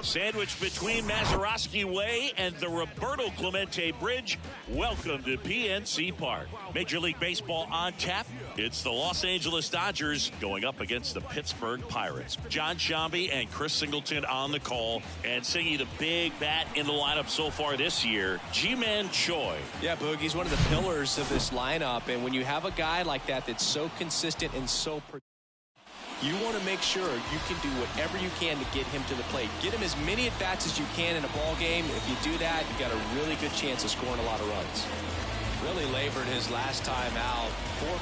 Sandwiched between Mazeroski Way and the Roberto Clemente Bridge. Welcome to PNC Park. Major League Baseball on tap. It's the Los Angeles Dodgers going up against the Pittsburgh Pirates. John Shambi and Chris Singleton on the call, and singing the big bat in the lineup so far this year, Ji-Man Choi. Yeah, Boogie's one of the pillars of this lineup, and when you have a guy like that that's so consistent and so you want to make sure you can do whatever you can to get him to the plate. Get him as many at-bats as you can in a ball game. If you do that, you got a really good chance of scoring a lot of runs. Really labored his last time out.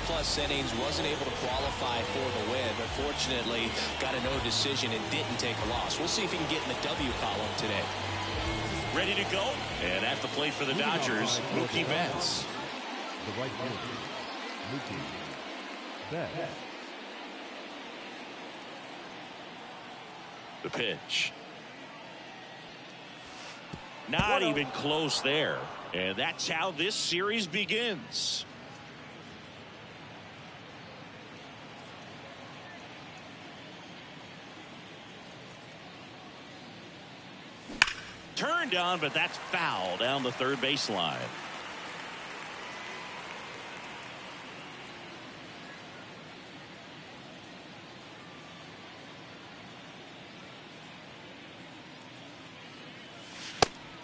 4+ innings, wasn't able to qualify for the win. Unfortunately, got a no decision and didn't take a loss. We'll see if he can get in the W column today. Ready to go? And at the plate for the Dodgers, Mookie Betts. The right fielder, Mookie Betts. The pitch. Not even close there. And that's how this series begins. Turned on, but that's foul down the third baseline.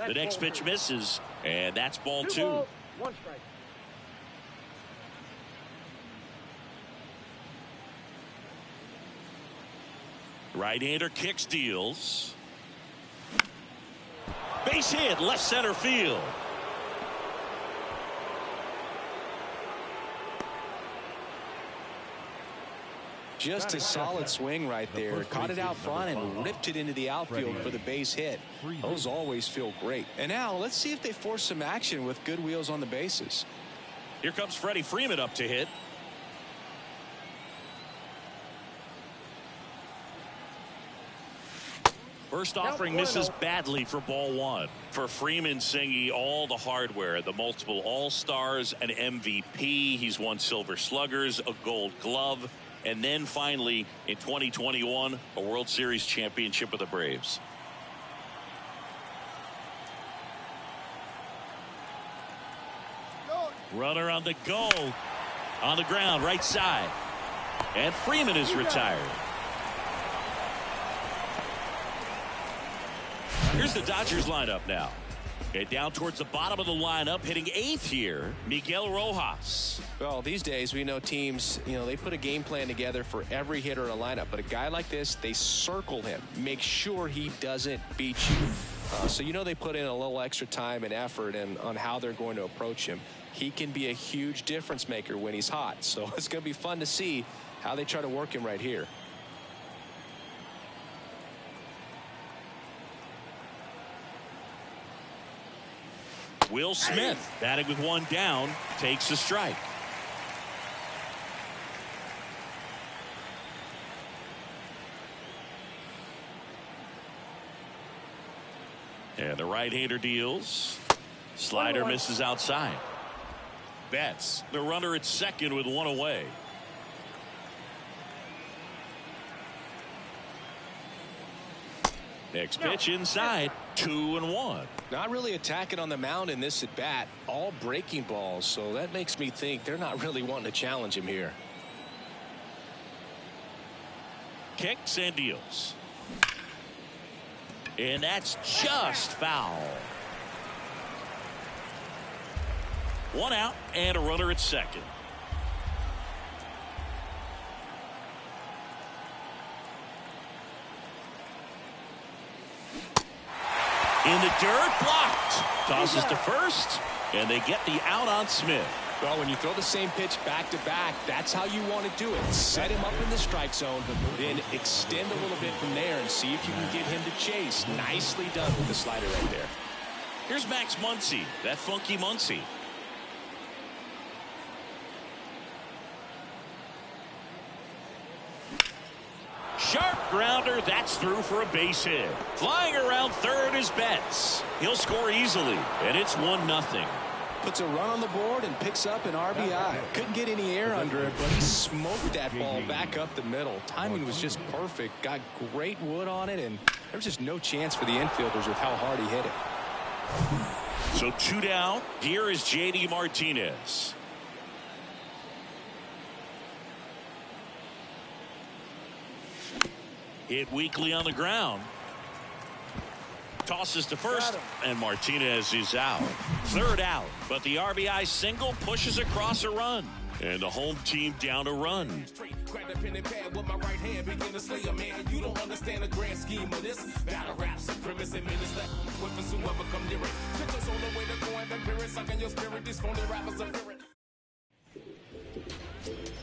The next pitch misses, and that's ball 2. 1 strike. Right-hander kicks, deals. Base hit, left center field. Just a solid swing right there. Caught it out front and ripped it into the outfield for the base hit. Those always feel great. And now let's see if they force some action with good wheels on the bases. Here comes Freddie Freeman up to hit. First offering misses badly for ball 1. For Freeman, Singy, all the hardware, the multiple All-Stars, an MVP. He's won Silver Sluggers, a Gold Glove, and then finally in 2021 a World Series championship with the Braves. Runner on the go. On the ground, right side. And Freeman is retired. Here's the Dodgers lineup now. And down towards the bottom of the lineup, hitting 8th here, Miguel Rojas. Well, these days we know teams, they put a game plan together for every hitter in a lineup. But a guy like this, they circle him, make sure he doesn't beat you. So they put in a little extra time and effort on how they're going to approach him. He can be a huge difference maker when he's hot. So it's going to be fun to see how they try to work him right here. Will Smith, batting with 1 down, takes a strike. And the right-hander deals. Slider misses outside. Betts, the runner at second with 1 away. Next pitch inside, 2-1. Not really attacking on the mound in this at bat, all breaking balls, so that makes me think they're not really wanting to challenge him here. Kicks and deals. And that's just foul. 1 out and a runner at second. In the dirt, blocked. Tosses to first, and they get the out on Smith. Well, when you throw the same pitch back to back, that's how you want to do it. Set him up in the strike zone, then extend a little bit from there and see if you can get him to chase. Nicely done with the slider right there. Here's Max Muncy, that funky Muncy. Sharp grounder, that's through for a base hit. Flying around third is Betts. He'll score easily, and it's 1-0. puts a run on the board and picks up an RBI. Couldn't get any air under it, but he smoked that ball back up the middle. Timing was just perfect. Got great wood on it, and there was just no chance for the infielders with how hard he hit it. So 2 down. Here is J.D. Martinez. Hit weakly on the ground. Tosses to first, and Martinez is out. 3rd out, but the RBI single pushes across a run. And the home team down a run. Grab the pen and pad with my right hand, begin to slay a man. You don't understand the grand scheme of this. Battle rap, supremacy, minister. Weapons whoever come near it. Pictures on the way to go and the period, sucking your spirit. These phony rappers are fearing.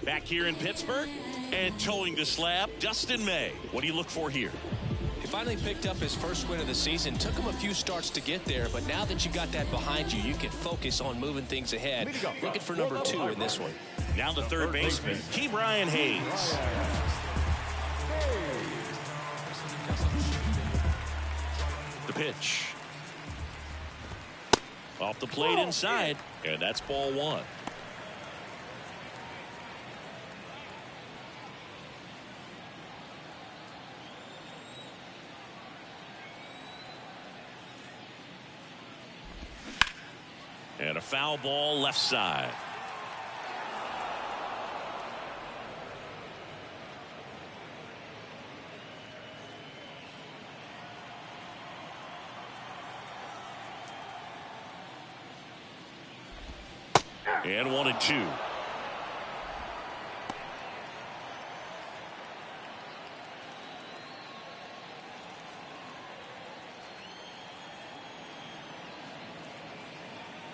Back here in Pittsburgh, and towing the slab, Dustin May. What do you look for here? He finally picked up his first win of the season. Took him a few starts to get there, but now that you got that behind you, you can focus on moving things ahead. Looking for number 2 in this one. Now the third baseman, Ke'Bryan Hayes. The pitch. Off the plate inside, and that's ball 1. And a foul ball left side. And 1-2.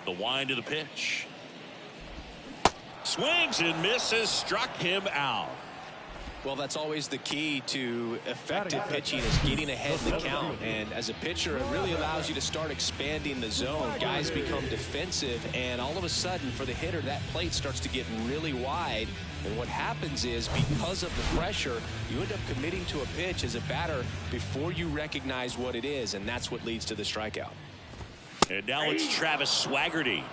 The wind of the pitch. Swings and misses, struck him out. Well, that's always the key to effective pitching, is getting ahead in the count. And as a pitcher, it really allows you to start expanding the zone. Guys become defensive, and all of a sudden, for the hitter, that plate starts to get really wide. And what happens is, because of the pressure, you end up committing to a pitch as a batter before you recognize what it is, and that's what leads to the strikeout. And now it's Travis Swaggerty.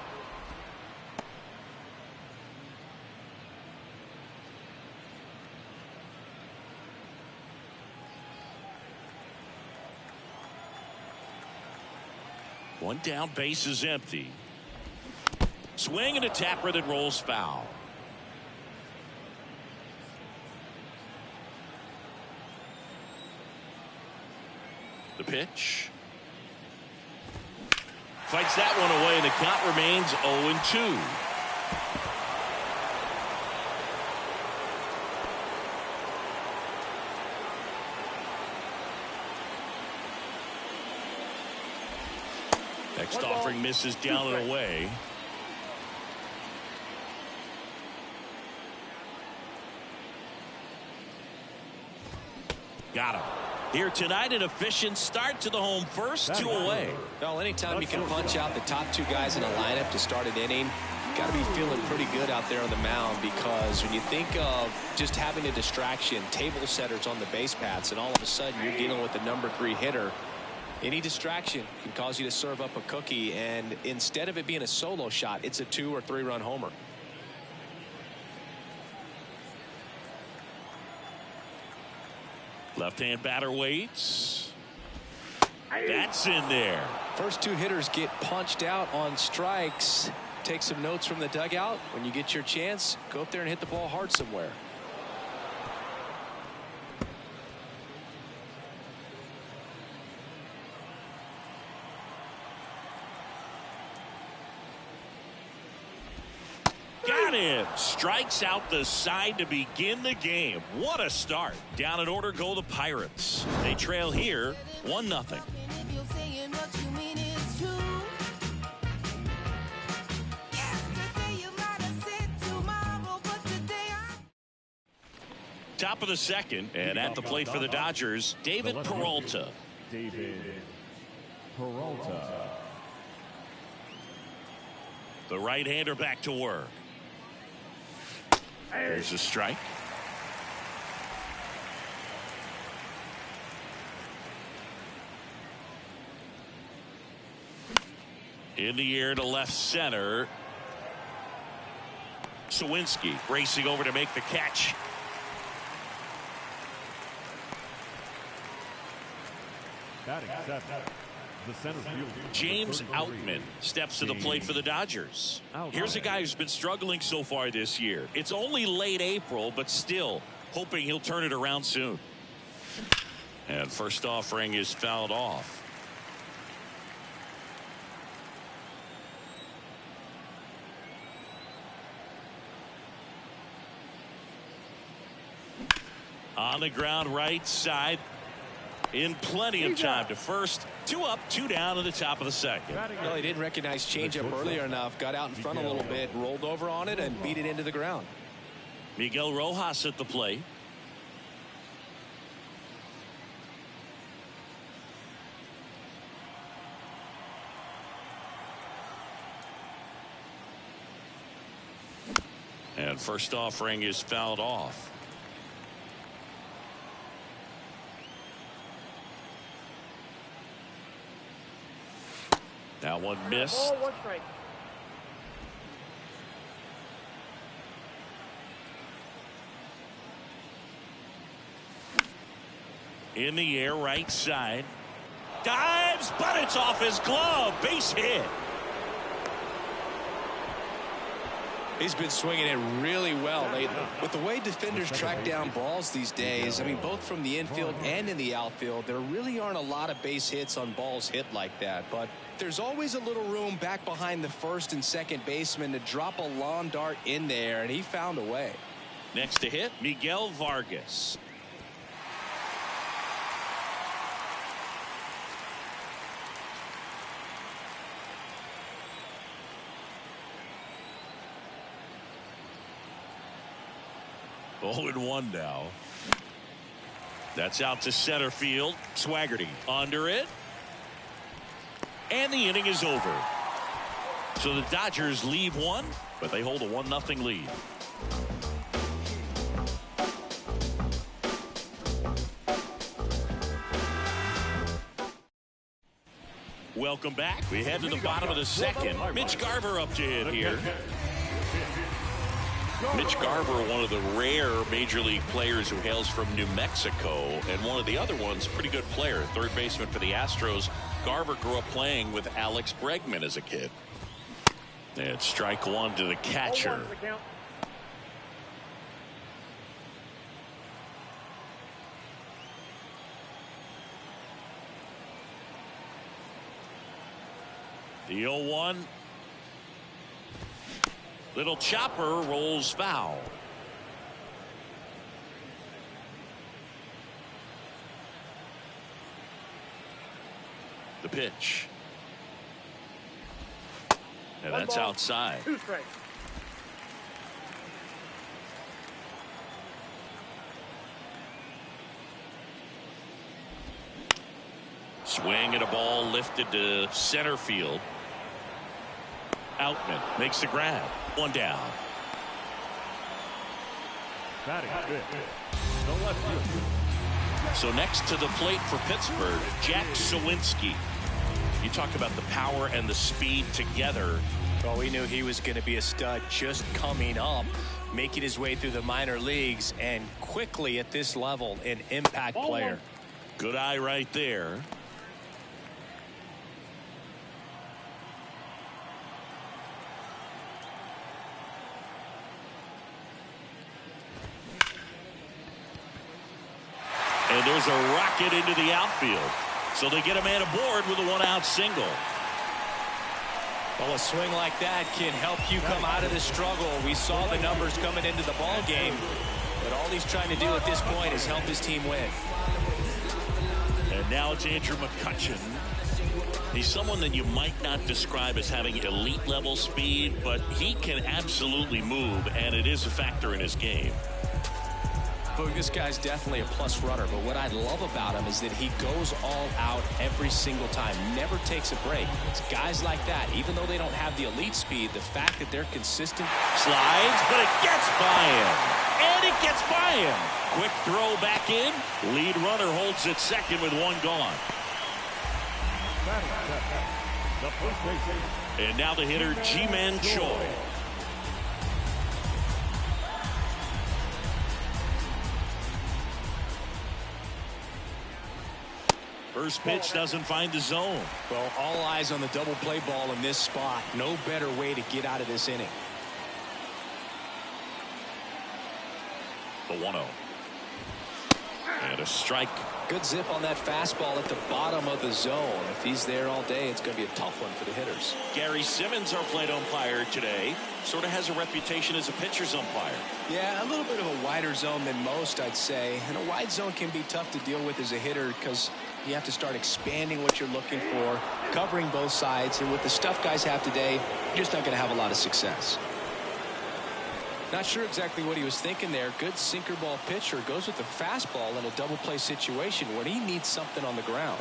One down, base is empty. Swing and a tapper that rolls foul. The pitch. Fights that one away, and the count remains 0-2. Next offering misses down and away. Got him. Here tonight, an efficient start to the home first, 2 away. Well, anytime you can punch out the top 2 guys in a lineup to start an inning, you got to be feeling pretty good out there on the mound, because when you think of just having a distraction, table setters on the base paths, and all of a sudden you're dealing with the number 3 hitter, any distraction can cause you to serve up a cookie, and instead of it being a solo shot, it's a 2 or 3 run homer. Left-hand batter waits. That's in there. First 2 hitters get punched out on strikes. Take some notes from the dugout. When you get your chance, go up there and hit the ball hard somewhere. Got him. Strikes out the side to begin the game. What a start. Down in order go the Pirates. They trail here 1-0. Top of the second, and at the plate for the Dodgers, David Peralta. David Peralta. The right-hander back to work. There's a strike. In the air to left center. Sawinski racing over to make the catch. Batting seventh, the center fielder, James 33, Outman steps to the plate for the Dodgers. Here's a guy who's been struggling so far this year. It's only late April, but still hoping he'll turn it around soon. And first offering is fouled off. On the ground right side. In plenty of time to first. 2 up, 2 down in the top of the second. Well, he didn't recognize changeup earlier enough. Got out in front a little bit, rolled over on it, and beat it into the ground. Miguel Rojas at the plate. And first offering is fouled off. That one missed. Ball, 1 strike. In the air, right side. Dives, but it's off his glove. Base hit. He's been swinging it really well lately. With the way defenders track down balls these days, I mean, both from the infield and in the outfield, there really aren't a lot of base hits on balls hit like that. But there's always a little room back behind the first and second baseman to drop a lawn dart in there, and he found a way. Next to hit, Miguel Vargas. Oh, and 1 now. That's out to center field. Swaggerty under it. And the inning is over. So the Dodgers leave 1, but they hold a 1-0 lead. Welcome back. We head to the bottom of the second. Mitch Garver up to hit here. Mitch Garver, one of the rare major league players who hails from New Mexico, and one of the other ones, pretty good player, third baseman for the Astros. Garver grew up playing with Alex Bregman as a kid. And strike 1 to the catcher. The 0-1. Little chopper rolls foul. The pitch. And that's outside. 2 strikes. Swing at a ball lifted to center field. Outman makes the grab. 1 down. batting fifth, the left fielder. So next to the plate for Pittsburgh, Jack Sawinski. You talk about the power and the speed together. Well, we knew he was going to be a stud just coming up, making his way through the minor leagues, and quickly at this level, an impact player. Good eye right there. And there's a rocket into the outfield. So they get a man aboard with a 1-out single. Well, a swing like that can help you come out of the struggle. We saw the numbers coming into the ball game, but all he's trying to do at this point is help his team win. And now it's Andrew McCutchen. He's someone that you might not describe as having elite level speed, but he can absolutely move, and it is a factor in his game. Boog, this guy's definitely a plus runner, but what I love about him is that he goes all out every single time, never takes a break. It's guys like that, even though they don't have the elite speed, the fact that they're consistent. Slides, but it gets by him. And it gets by him. Quick throw back in. Lead runner holds at second with 1 gone. Batting seventh, The first baseman. And now the hitter, Ji-Man Choi. First pitch doesn't find the zone. Well, all eyes on the double play ball in this spot. No better way to get out of this inning. The 1-0. And a strike. Good zip on that fastball at the bottom of the zone. If he's there all day, it's going to be a tough one for the hitters. Gary Simmons, our plate umpire today, sort of has a reputation as a pitcher's umpire. Yeah, a little bit of a wider zone than most, I'd say. And a wide zone can be tough to deal with as a hitter because you have to start expanding what you're looking for, covering both sides. And with the stuff guys have today, you're just not going to have a lot of success. Not sure exactly what he was thinking there. Good sinker ball pitcher goes with the fastball in a double play situation when he needs something on the ground.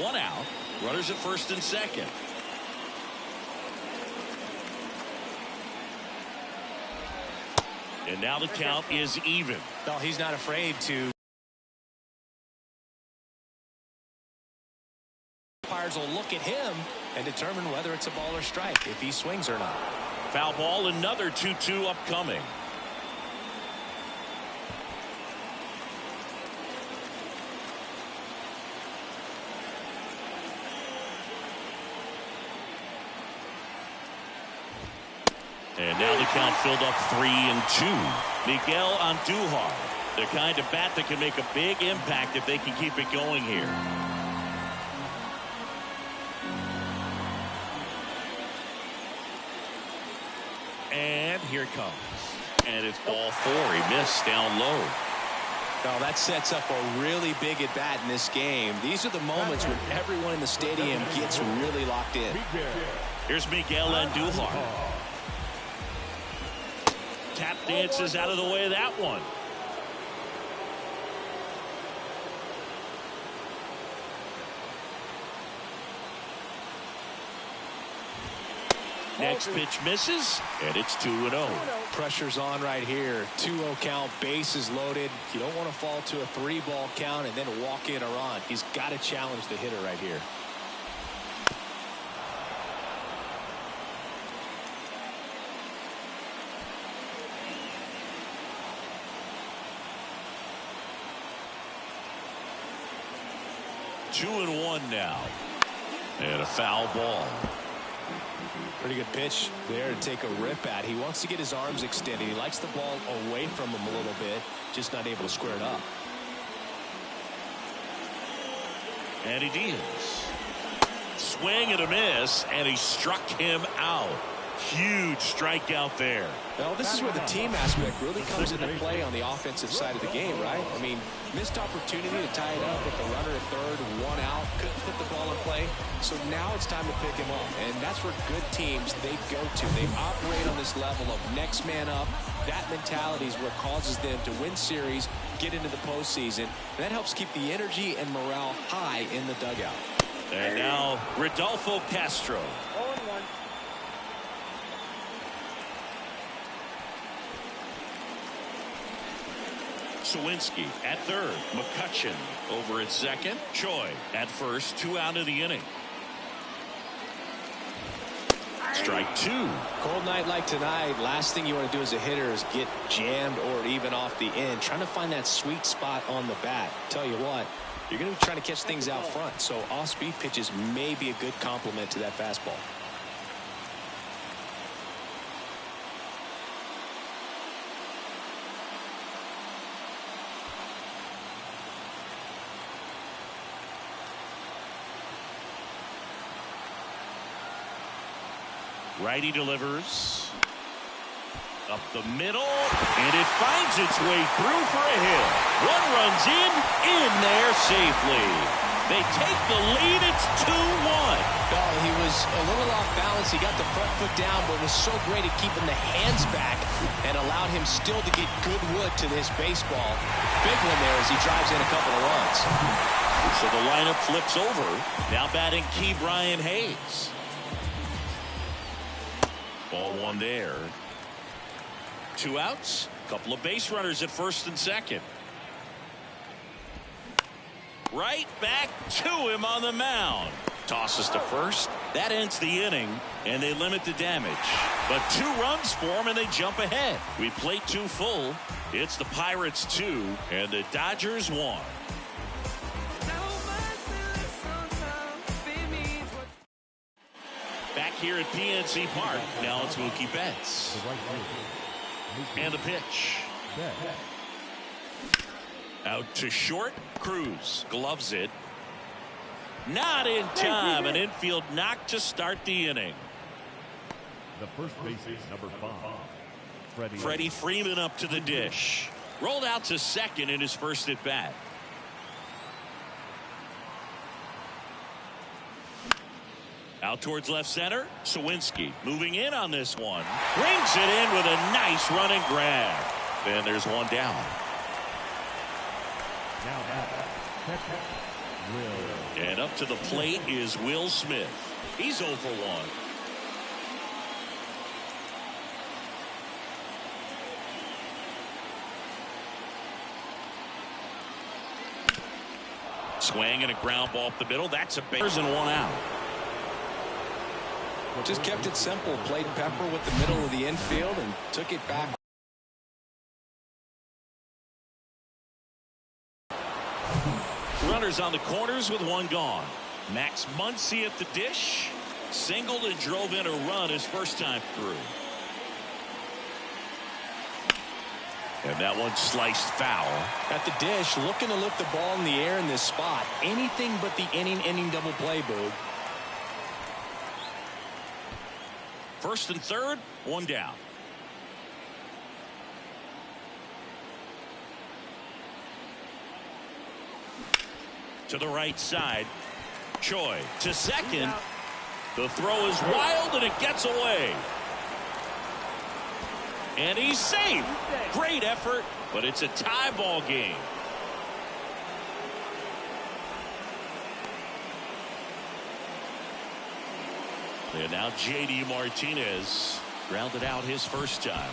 One out. Runners at first and second. And now the count is even. Well, he's not afraid to. Umpires will look at him and determine whether it's a ball or strike, if he swings or not. Foul ball, another 2-2 upcoming. And now the count filled up 3-2. Miguel Andujar, the kind of bat that can make a big impact if they can keep it going here. And here it comes. And it's ball 4. He missed down low. Well, that sets up a really big at bat in this game. These are the moments when everyone in the stadium gets really locked in. Here's Miguel Andujar. Tap dances out of the way of that one. Next pitch misses, and it's 2-0. Pressure's on right here. 2-0 count, bases loaded. You don't want to fall to a 3-ball count and then walk in or run. He's got to challenge the hitter right here. Two and one now. And a foul ball. Pretty good pitch there to take a rip at. He wants to get his arms extended. He likes the ball away from him a little bit, just not able to square it up. And he deals. Swing and a miss, and he struck him out. Huge strikeout there. Well, this is where the team aspect really comes into play on the offensive side of the game, right? I mean, missed opportunity to tie it up with the runner at third, 1 out, couldn't put the ball in play. So now it's time to pick him up, and that's where good teams, they go to. They operate on this level of next man up. That mentality is what causes them to win series, get into the postseason, and that helps keep the energy and morale high in the dugout. And now Rodolfo Castro. Sawinski at third. McCutcheon over at second. Choi at first. 2 out of the inning. Strike 2. Cold night like tonight, last thing you want to do as a hitter is get jammed or even off the end. Trying to find that sweet spot on the bat. Tell you what, you're going to be trying to catch things out front. So off-speed pitches may be a good complement to that fastball. Righty delivers. Up the middle, and it finds its way through for a hit. One runs in there safely. They take the lead. It's 2-1. Oh, he was a little off balance. He got the front foot down, but was so great at keeping the hands back and allowed him still to get good wood to this baseball. Big one there as he drives in a couple of runs. So the lineup flips over. Now batting Key Brian Hayes. Ball 1 there. 2 outs. Couple of base runners at first and second. Right back to him on the mound. Tosses to first. That ends the inning, and they limit the damage. But 2 runs for him, and they jump ahead. We play 2 full. It's the Pirates 2, and the Dodgers 1. Back here at PNC Park. Now it's Mookie Betts. And the pitch. Out to short. Cruz gloves it. Not in time. An infield knock to start the inning. The first baseman, number 5. Freddie Freeman up to the dish. Rolled out to second in his first at bat. Out towards left center. Sawinski moving in on this one. Brings it in with a nice running grab. And there's one down. And up to the plate is Will Smith. He's 0 for 1. Swing and a ground ball up the middle. That's a base and 1 out. Just kept it simple. Played pepper with the middle of the infield and took it back. Runners on the corners with 1 gone. Max Muncy at the dish. Singled and drove in a run his first time through. And that one sliced foul. At the dish, looking to lift the ball in the air in this spot. Anything but the inning double play, Boog. First and third, 1 down. To the right side. Choi to second. The throw is wild and it gets away. And he's safe. Great effort, but it's a tie ball game. And now J.D. Martinez grounded out his first time.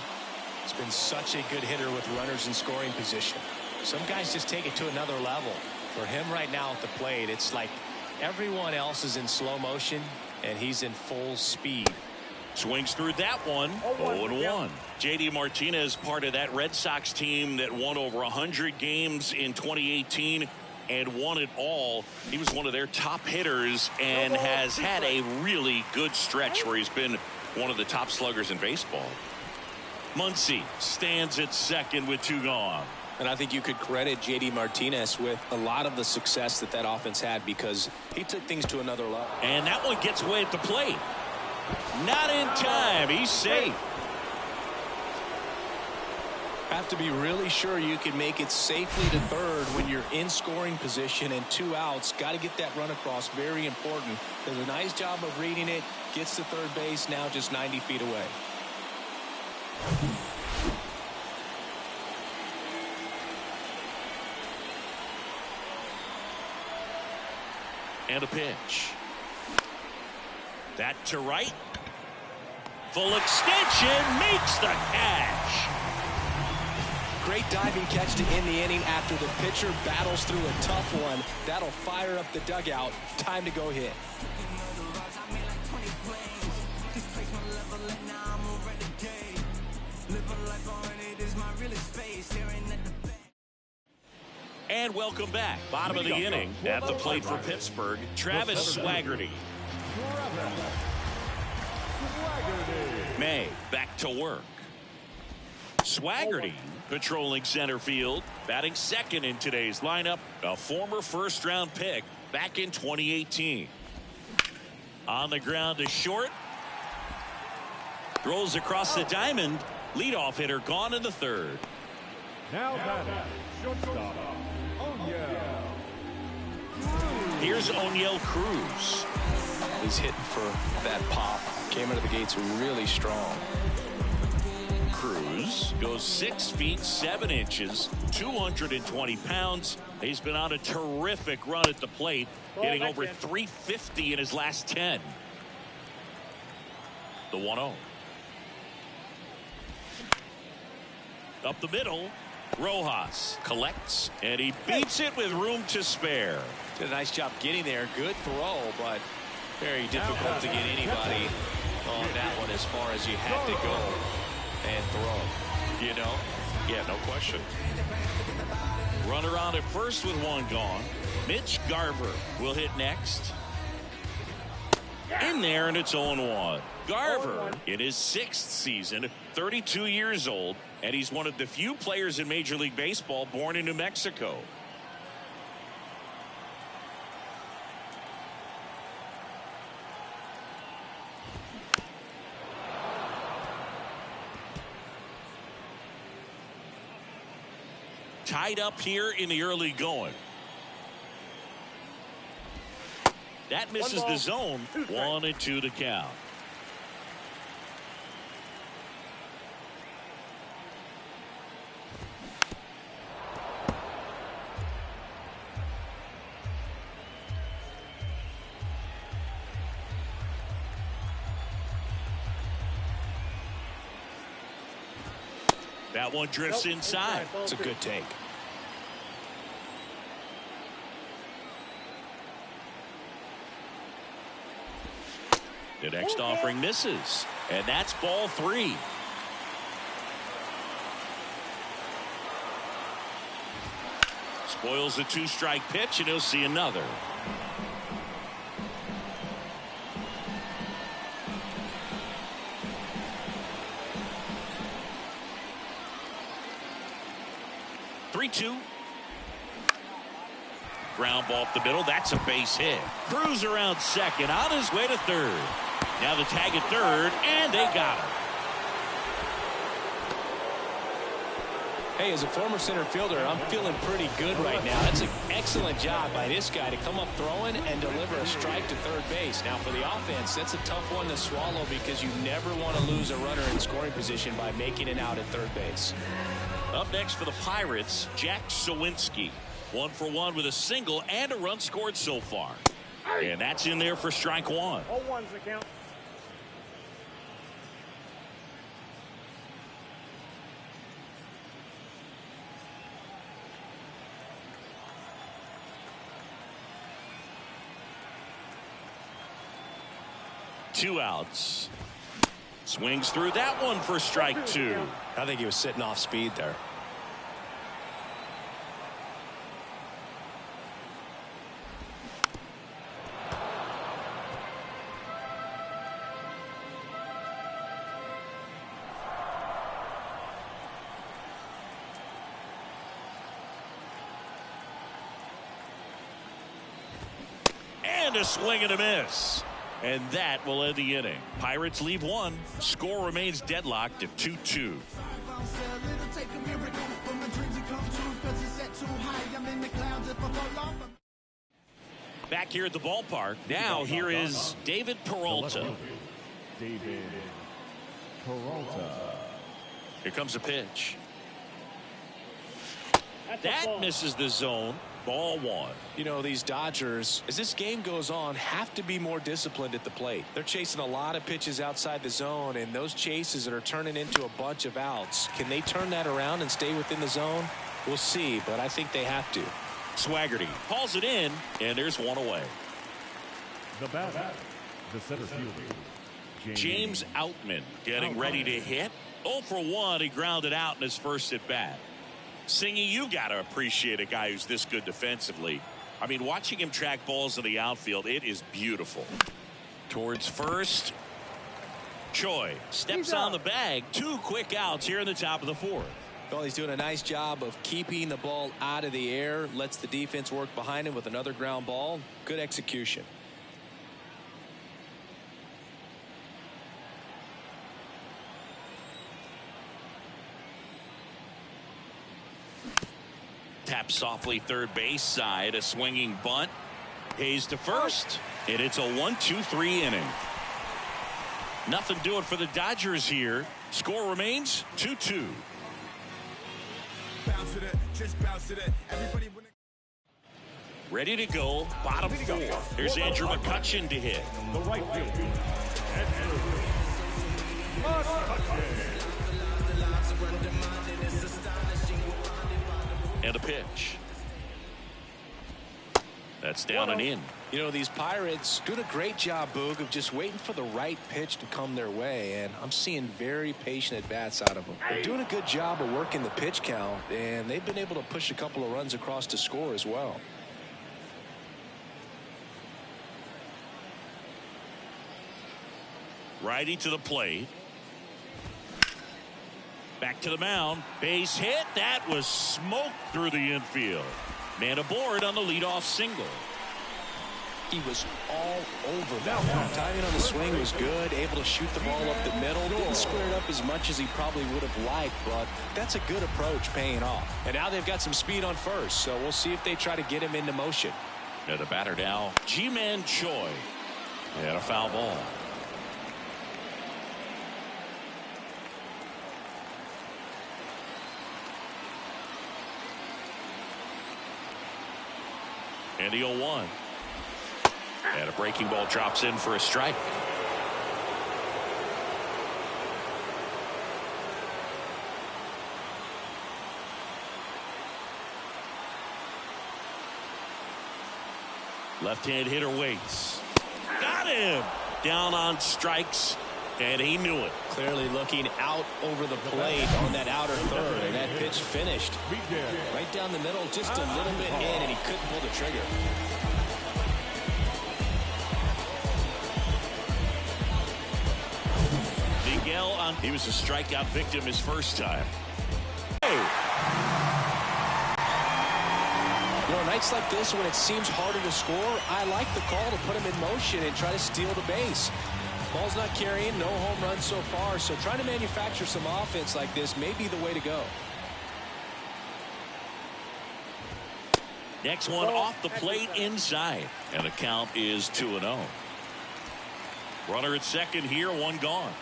He's been such a good hitter with runners in scoring position. Some guys just take it to another level. For him right now at the plate, it's like everyone else is in slow motion and he's in full speed. Swings through that one. 0-1. J.D. Martinez, part of that Red Sox team that won over 100 games in 2018 and won it all. He was one of their top hitters and has had a really good stretch where he's been one of the top sluggers in baseball. Muncy stands at second with 2 gone. And I think you could credit J.D. Martinez with a lot of the success that offense had because he took things to another level. And that one gets away at the plate. Not in time. He's safe. Have to be really sure you can make it safely to third when you're in scoring position and 2 outs. Got to get that run across. Very important. Does a nice job of reading it. Gets to third base. Now just 90 feet away. And a pitch. That to right. Full extension makes the catch. Great diving catch to end the inning after the pitcher battles through a tough one. That'll fire up the dugout. Time to go hit. And welcome back. Bottom of the inning at the plate for Pittsburgh, Travis Swaggerty. May back to work. Swaggerty patrolling center field, batting second in today's lineup, a former first-round pick back in 2018. On the ground to short. Throws across the diamond. Leadoff hitter gone in the third. Now batting, shortstop, O'Neill. Here's O'Neill Cruz. He's hitting for that pop. Came out of the gates really strong. Cruz goes 6 feet 7 inches, 220 pounds. He's been on a terrific run at the plate, hitting over 350 in his last 10. The 1-0. Up the middle, Rojas collects, and he beats it with room to spare. Did a nice job getting there. Good throw, but very difficult to get anybody on that one as far as you had to go and throw. You know? Yeah, no question. Runner on at first with one gone. Mitch Garver will hit next. In there, and it's 0-1. Garver in his 6th season, 32 years old, and he's one of the few players in Major League Baseball born in New Mexico. Tied up here in the early going. That misses the zone. 1-2 to count. That one drifts inside. It's a good take. The next offering misses, and that's ball 3. Spoils the 2-strike pitch, and he'll see another. Three-two. Ground ball up the middle. That's a base hit. Cruz around second, on his way to third. Now the tag at third, and they got him. Hey, as a former center fielder, I'm feeling pretty good right now. That's an excellent job by this guy to come up throwing and deliver a strike to third base. Now, for the offense, that's a tough one to swallow because you never want to lose a runner in scoring position by making it out at third base. Up next for the Pirates, Jack Sawinski. 1 for 1 with a single and a run scored so far. And that's in there for strike 1. 0-1's the count. Two outs. Swings through that one for strike 2. I think he was sitting off speed there. And a swing and a miss. And that will end the inning. Pirates leave 1. Score remains deadlocked at 2-2. Back here at the ballpark. Now here is David Peralta. David Peralta. Here comes a pitch. That misses the zone. Ball 1. You know, these Dodgers, as this game goes on, have to be more disciplined at the plate. They're chasing a lot of pitches outside the zone, and those chases that are turning into a bunch of outs, can they turn that around and stay within the zone? We'll see, but I think they have to. Swaggerty hauls it in, and there's one away. The batter, the center fielder, James Outman getting ready to hit. 0 for 1. He grounded out in his first at bat. Singy, you got to appreciate a guy who's this good defensively. I mean, watching him track balls in the outfield, it is beautiful. Towards first. Choi steps on the bag. 2 quick outs here in the top of the 4th. Well, he's doing a nice job of keeping the ball out of the air. Lets the defense work behind him with another ground ball. Good execution. Tap softly third base side. A swinging bunt. Hayes to first. And it's a 1-2-3 inning. Nothing doing for the Dodgers here. Score remains 2-2. Ready to go. Bottom 4. Here's Andrew McCutchen to hit. The right fielder, Andrew McCutchen. And a pitch. That's down and in. You know, these Pirates doing a great job, Boog, of just waiting for the right pitch to come their way, and I'm seeing very patient at-bats out of them. They're doing a good job of working the pitch count, and they've been able to push a couple of runs across to score as well. Righty to the plate. Back to the mound. Base hit. That was smoked through the infield. Man aboard on the leadoff single. He was all over that one. Timing on the swing was good. Able to shoot the ball up the middle. Didn't square it up as much as he probably would have liked, but that's a good approach paying off. And now they've got some speed on first, so we'll see if they try to get him into motion. And the batter now, Ji-Man Choi. And a foul ball. And the 0-1. And a breaking ball drops in for a strike. Left-hand hitter waits. Got him! Down on strikes, and he knew it. Clearly looking out over the plate on that outer third, and that pitch finished right down the middle, just a little bit in, and he couldn't pull the trigger. He was a strikeout victim his first time. You know, nights like this when it seems harder to score, I like the call to put him in motion and try to steal the base. Ball's not carrying, no home runs so far, so trying to manufacture some offense like this may be the way to go. Next one off the plate inside, and the count is 2-0. Runner at second here, one gone.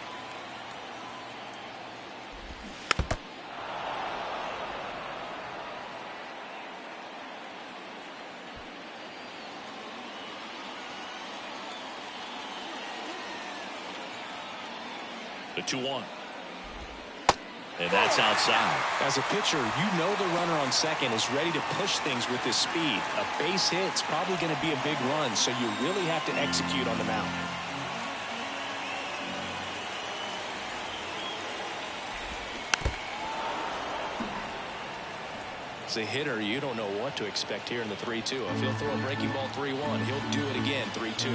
The 2-1. And that's outside. As a pitcher, you know the runner on second is ready to push things with his speed. A base hit's probably going to be a big run, so you really have to execute on the mound. As a hitter, you don't know what to expect here in the 3-2. If he'll throw a breaking ball 3-1, he'll do it again 3-2.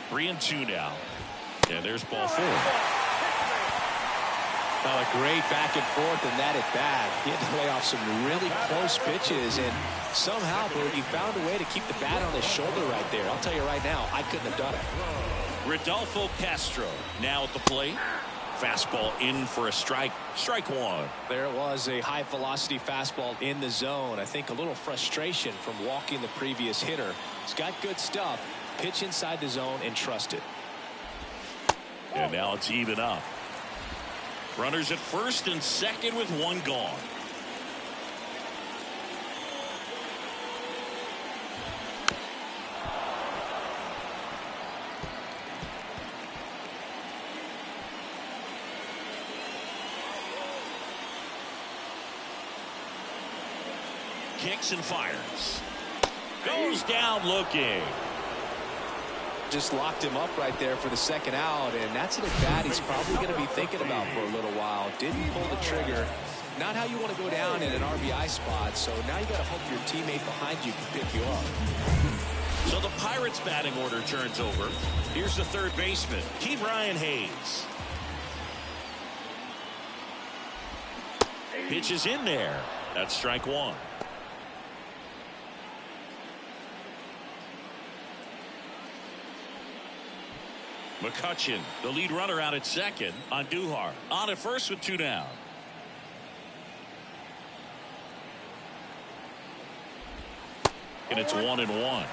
3-2 now. And there's ball 4. Well, a great back and forth in that at bat. He had to lay off some really close pitches, and somehow, Boo, he found a way to keep the bat on his shoulder right there. I'll tell you right now, I couldn't have done it. Rodolfo Castro now at the plate. Fastball in for a strike. Strike one. There it was, a high velocity fastball in the zone. I think a little frustration from walking the previous hitter. He's got good stuff. Pitch inside the zone and trust it. And now it's even up. Runners at first and second with one gone. Kicks and fires. Goes down looking. Just locked him up right there for the second out, and that's an at-bat he's probably going to be thinking about for a little while. Didn't pull the trigger. Not how you want to go down in an RBI spot, so now you got to hope your teammate behind you can pick you up. So the Pirates batting order turns over. Here's the third baseman, Ke'Bryan Hayes. Pitch is in there. That's strike one. McCutchen, the lead runner, out at second on Duhar. On at first with two down. And it's 1-1. 1-1.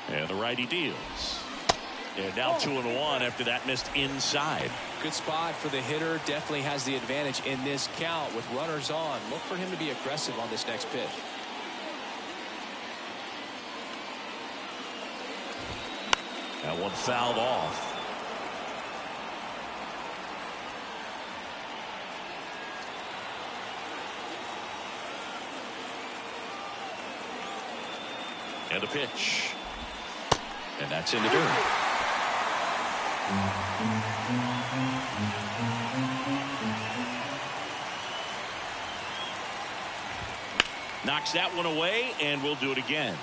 And the righty deals. And now 2-1 after that missed inside. Good spot for the hitter. Definitely has the advantage in this count with runners on. Look for him to be aggressive on this next pitch. That one fouled off. And a pitch. And that's in the dirt. Knocks that one away, and we'll do it again.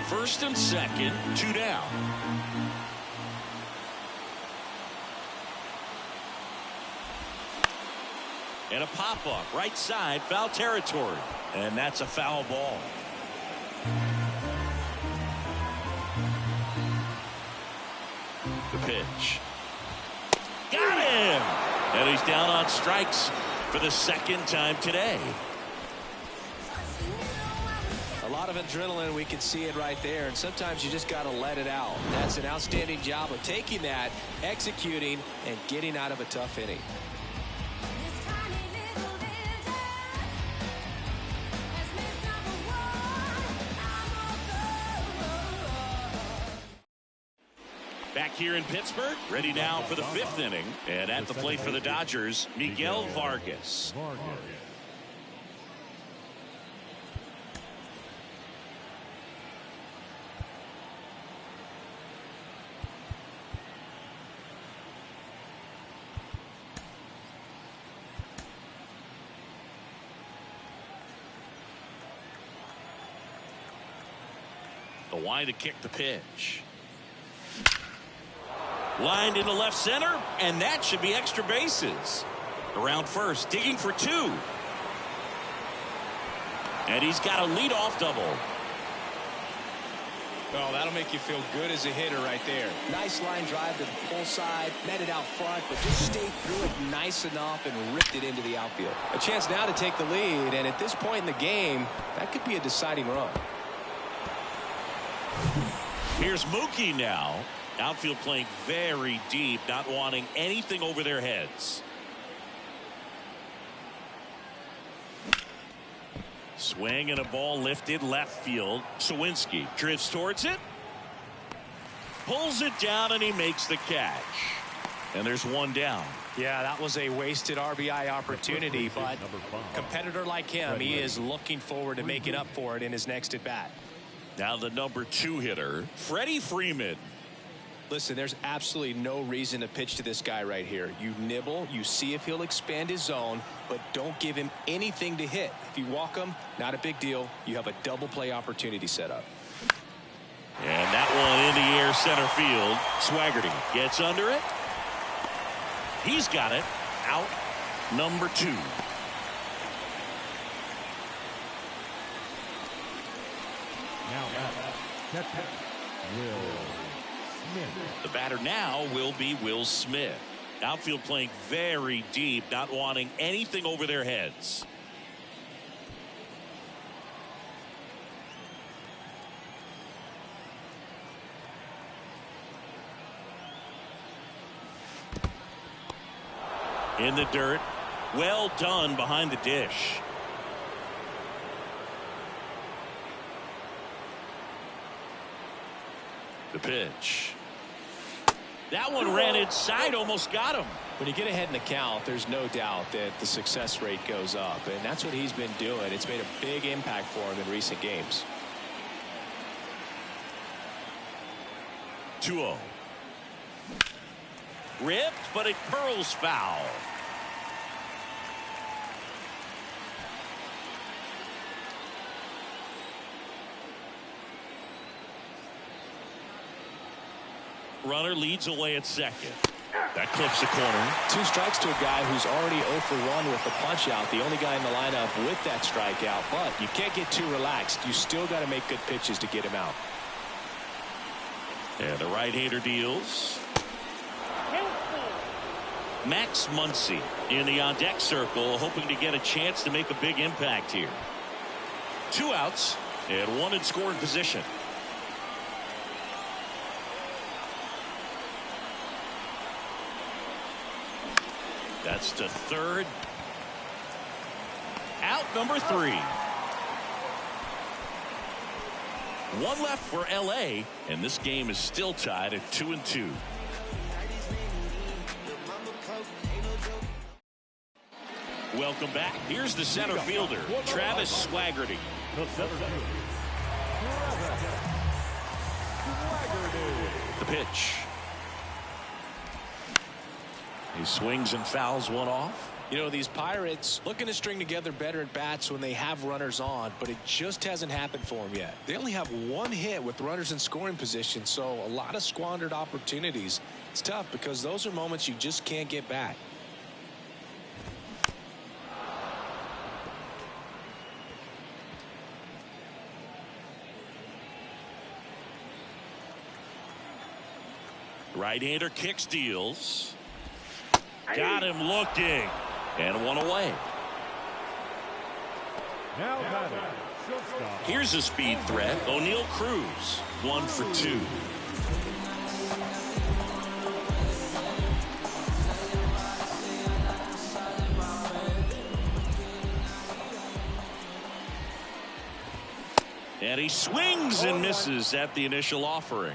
First and second, 2 down. And a pop-up, right side, foul territory. And that's a foul ball. The pitch. Got him! And he's down on strikes for the second time today. A lot of adrenaline, we can see it right there, and sometimes you just got to let it out. That's an outstanding job of taking that, executing, and getting out of a tough inning. Back here in Pittsburgh, ready now for the 5th inning. And at the plate for the Dodgers, Miguel Vargas. The wind to kick the pitch. Lined into left center, and that should be extra bases. Around first, digging for 2. And he's got a leadoff double. Oh, that'll make you feel good as a hitter right there. Nice line drive to the pull side, met it out front, but just stayed through it nice enough and ripped it into the outfield. A chance now to take the lead, and at this point in the game, that could be a deciding run. Here's Mookie now. Outfield playing very deep, not wanting anything over their heads. Swing and a ball lifted left field. Sawinski drifts towards it. Pulls it down and he makes the catch. And there's one down. Yeah, that was a wasted RBI opportunity, but a competitor like him, he is looking forward to making up for it in his next at bat. Now the number 2 hitter, Freddie Freeman. Listen, there's absolutely no reason to pitch to this guy right here. You nibble, you see if he'll expand his zone, but don't give him anything to hit. If you walk him, not a big deal. You have a double play opportunity set up. And that one in the air center field. Swaggerty gets under it. He's got it. Out number 2. Now, catcher, Will Smith. The batter now will be Will Smith. Outfield playing very deep, not wanting anything over their heads. In the dirt. Well done behind the dish. The pitch. That one ran inside, almost got him. When you get ahead in the count, there's no doubt that the success rate goes up, and that's what he's been doing. It's made a big impact for him in recent games. 2-0. Ripped, but it curls foul. Runner leads away at second. That clips the corner. 2 strikes to a guy who's already 0 for 1 with the punch out. The only guy in the lineup with that strikeout, but you can't get too relaxed. You still got to make good pitches to get him out. And the right-hander deals. Max Muncy in the on-deck circle, hoping to get a chance to make a big impact here. 2 outs and 1 in scoring position. That's to third. Out number 3. One left for LA, and this game is still tied at 2-2. Welcome back. Here's the center fielder, Travis Swaggerty. The center fielder, The pitch. He swings and fouls one off. You know, these Pirates looking to string together better at bats when they have runners on, but it just hasn't happened for them yet. They only have one hit with runners in scoring position, so a lot of squandered opportunities. It's tough because those are moments you just can't get back. Right-hander kicks, deals. Got him looking. And one away. now batting, shortstop. Here's a speed threat. O'Neal Cruz, 1 for 2. And he swings and misses at the initial offering.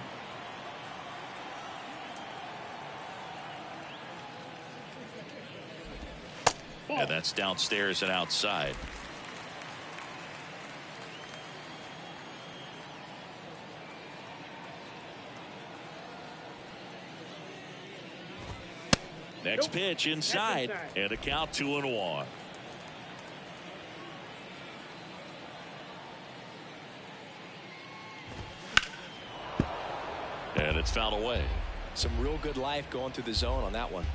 And that's downstairs and outside. Next pitch inside, and a count 2-1. And it's fouled away. Some real good life going through the zone on that one.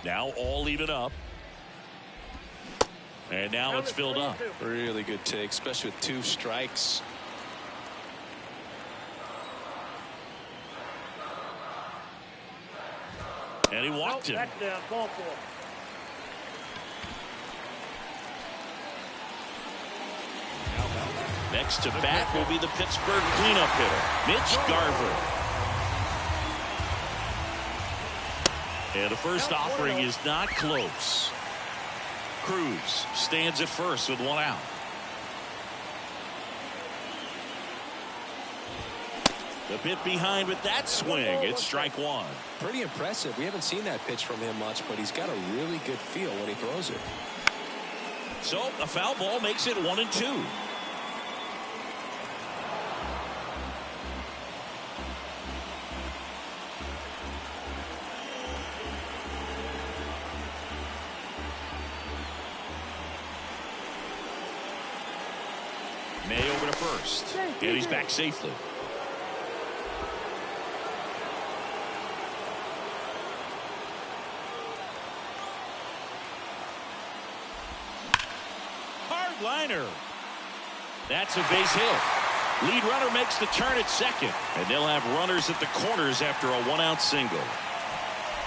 Now all even up. And now it's filled up. Really good take, especially with 2 strikes. And he walked him. Next to bat will be the Pittsburgh cleanup hitter, Mitch Garver. And the first offering is not close. Cruz stands at first with 1 out. The bit behind with that swing. It's strike 1. Pretty impressive. We haven't seen that pitch from him much, but he's got a really good feel when he throws it. So a foul ball makes it 1-2. May over to first, and he's back safely. Hard liner. That's a base hit. Lead runner makes the turn at second, and they'll have runners at the corners after a 1-out single.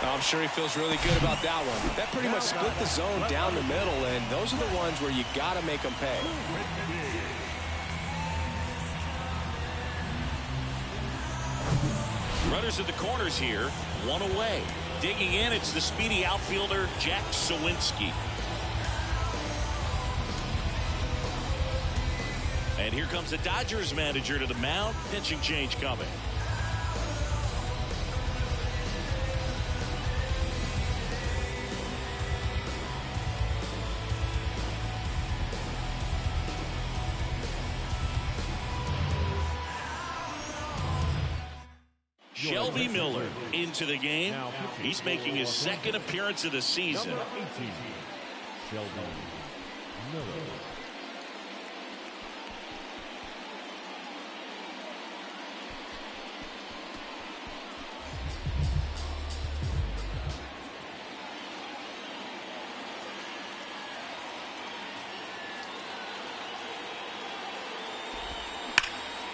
I'm sure he feels really good about that one. That pretty much split the zone down the middle, and those are the ones where you got to make them pay. Runners at the corners here, 1 away. Digging in, it's the speedy outfielder, Jack Sawinski. And here comes the Dodgers manager to the mound. Pitching change coming. Shelby Miller into the game. He's making his 2nd appearance of the season. Number 18, Shelby Miller.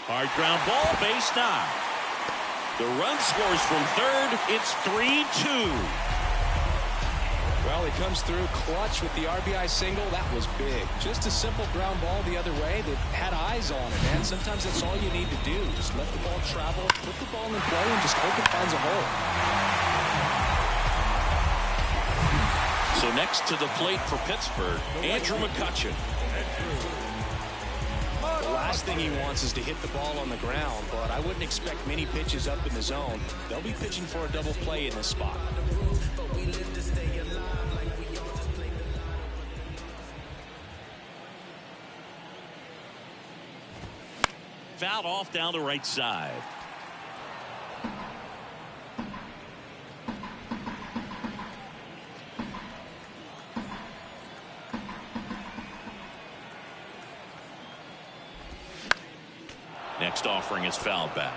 Hard ground ball, base 9. The run scores from third. It's 3-2. Well, he comes through clutch with the RBI single. That was big. Just a simple ground ball the other way that had eyes on it, man. Sometimes that's all you need to do. Just let the ball travel, put the ball in play, and just hope it finds a hole. So next to the plate for Pittsburgh, Andrew McCutchen. The last thing he wants is to hit the ball on the ground, but I wouldn't expect many pitches up in the zone. They'll be pitching for a double play in this spot. Fouled off down the right side. Next offering is fouled back.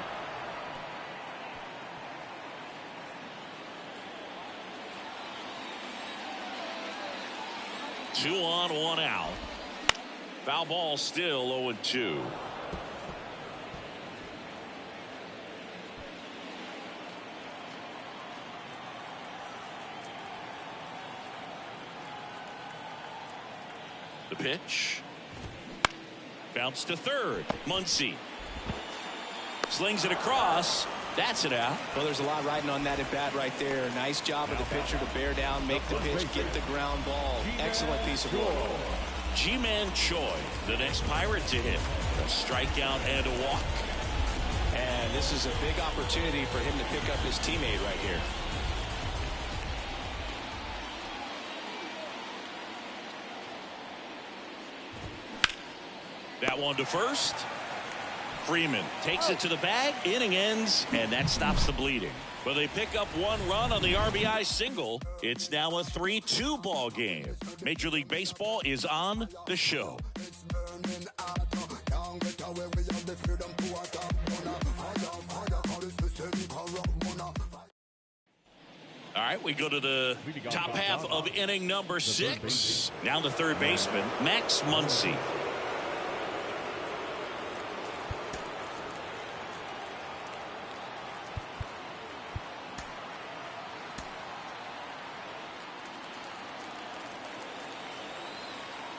Two on, one out. Foul ball still 0-2. The pitch. Bounce to third. Muncy slings it across. That's it out. Well, there's a lot riding on that at bat right there. Nice job of the pitcher to bear down, make the pitch, get the ground ball. Excellent piece of work. G-Man Choi, the next Pirate to hit. A strikeout and a walk. And this is a big opportunity for him to pick up his teammate right here. That one to first. Freeman takes it to the bag. Inning ends, and that stops the bleeding. But they pick up one run on the RBI single. It's now a 3-2 ball game. Major League Baseball is on the show. All right, we go to the top half of inning number 6. Now the third baseman, Max Muncy.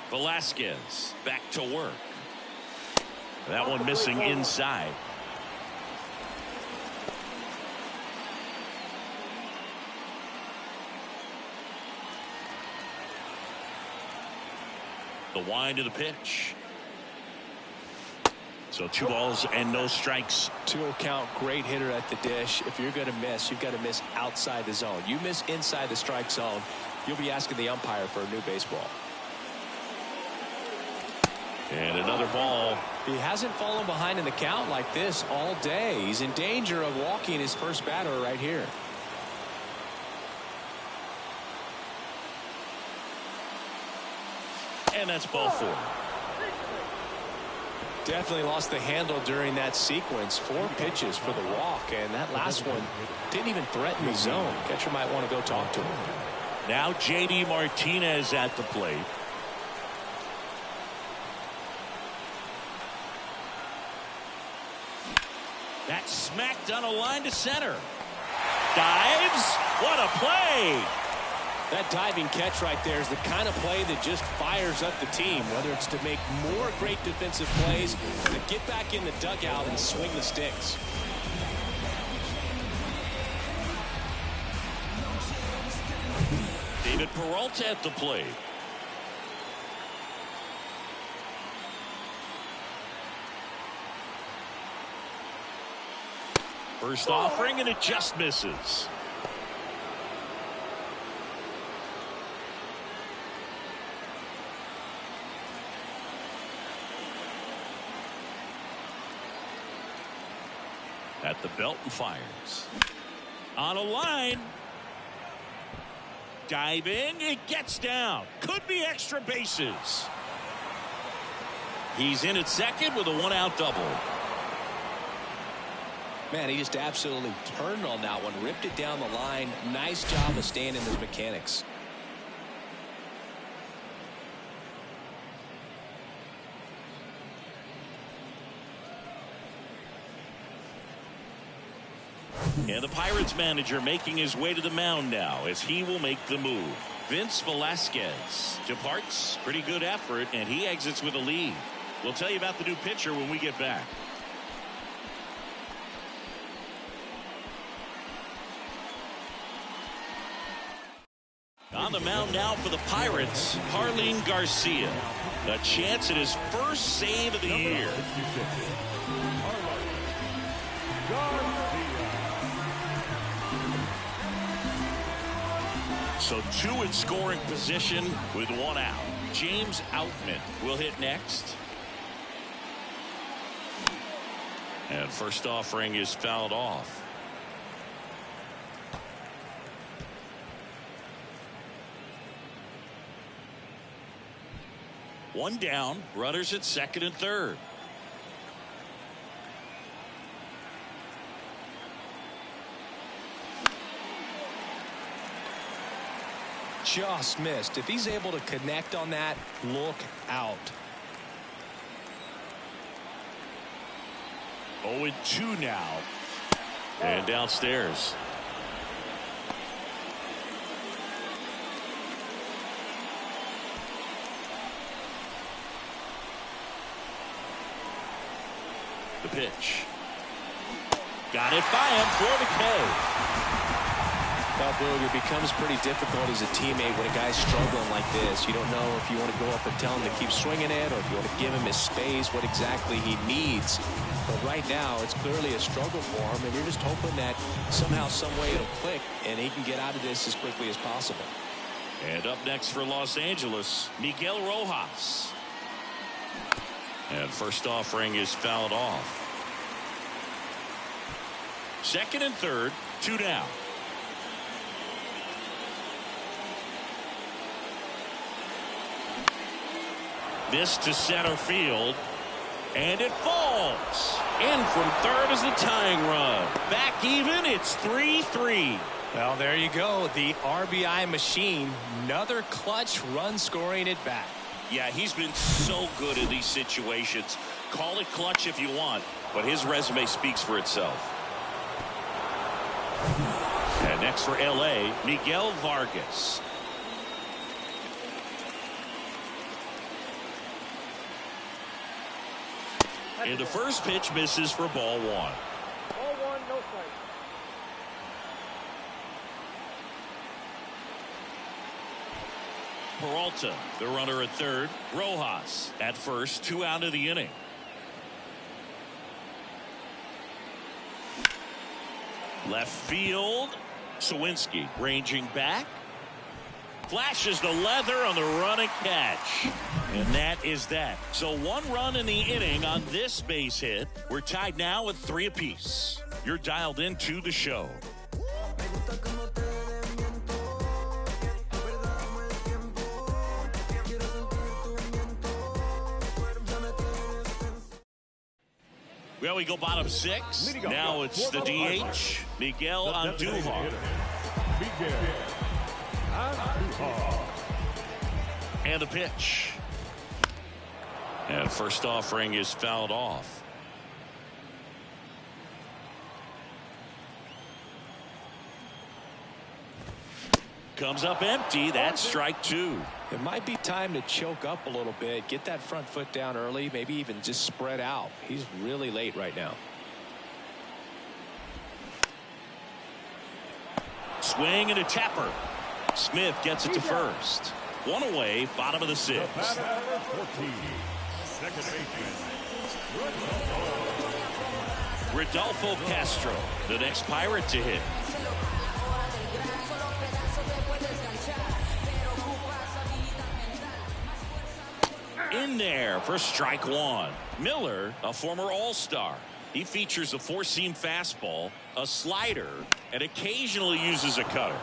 Velasquez back to work. That one missing inside. The wind of the pitch. So 2 balls and no strikes. 2-0 count. Great hitter at the dish. If you're going to miss, you've got to miss outside the zone. You miss inside the strike zone, you'll be asking the umpire for a new baseball. And another ball. He hasn't fallen behind in the count like this all day. He's in danger of walking his first batter right here. And that's ball 4. Definitely lost the handle during that sequence. 4 pitches for the walk, and that last one didn't even threaten the zone. Catcher might want to go talk to him. Now J.D. Martinez at the plate. That's smacked on a line to center. Dives. What a play. That diving catch right there is the kind of play that just fires up the team, whether it's to make more great defensive plays or to get back in the dugout and swing the sticks. David Peralta at the plate. First offering, and it just misses. At the belt and fires. On a line. Diving, it gets down. Could be extra bases. He's in at second with a 1-out double. Man, he just absolutely turned on that one, ripped it down the line. Nice job of staying in his mechanics. And the Pirates manager making his way to the mound now as he will make the move. Vince Velasquez departs. Pretty good effort, and he exits with a lead. We'll tell you about the new pitcher when we get back. On the the mound now for the Pirates, Harleen Garcia. A chance at his first save of the year. So 2 in scoring position with 1 out. James Outman will hit next. And first offering is fouled off. One down, runners at second and third. Just missed. If he's able to connect on that, look out. 0-2 now. And downstairs. The pitch. Got it by him for the K. Well, Boog, it becomes pretty difficult as a teammate when a guy's struggling like this. You don't know if you want to go up and tell him to keep swinging it, or if you want to give him his space, what exactly he needs. But right now, it's clearly a struggle for him, and you're just hoping that somehow, some way it'll click, and he can get out of this as quickly as possible. And up next for Los Angeles, Miguel Rojas. And first offering is fouled off. Second and third, 2 down. This to center field. And it falls. In from third is the tying run. Back even, it's 3-3. Well, there you go. The RBI machine. Another clutch run scoring at bat. Yeah, he's been so good in these situations. Call it clutch if you want, but his resume speaks for itself. And next for LA, Miguel Vargas. And the first pitch misses for ball 1. Ball 1, no strike. Peralta, the runner at third. Rojas at first, 2 out of the inning. Left field. Sawinski ranging back. Flashes the leather on the run and catch. And that is that. So 1 run in the inning on this base hit. We're tied now with 3 apiece. You're dialed into the show. Well, we go bottom 6. Now it's the DH, Miguel Andujar. And the pitch. And first offering is fouled off. Comes up empty. That's strike 2. It might be time to choke up a little bit, get that front foot down early, maybe even just spread out. He's really late right now. Swing and a tapper. Smith gets it to first. 1 away, bottom of the 6th. Rodolfo Castro, the next Pirate to hit. In there for strike 1. Miller, a former All-Star. He features a 4-seam fastball, a slider, and occasionally uses a cutter.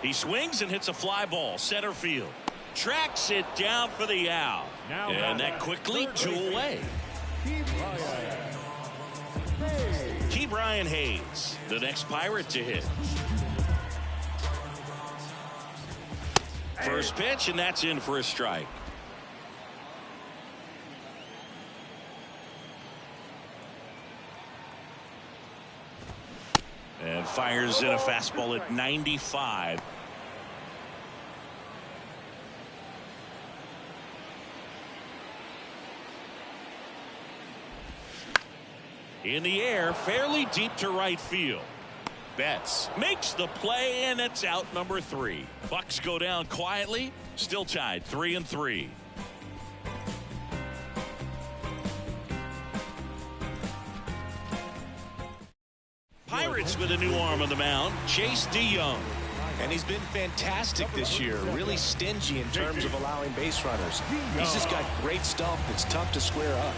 He swings and hits a fly ball center field. Tracks it down for the out. And that quickly 2 away. Ke'Bryan Hayes, the next Pirate to hit. First pitch, and that's in for a strike. And fires in a fastball at 95. In the air, fairly deep to right field. Betts makes the play, and it's out number 3. Bucks go down quietly, still tied 3-3. Pirates with a new arm on the mound, Chase DeYoung. And he's been fantastic this year, really stingy in terms of allowing base runners. He's just got great stuff that's tough to square up.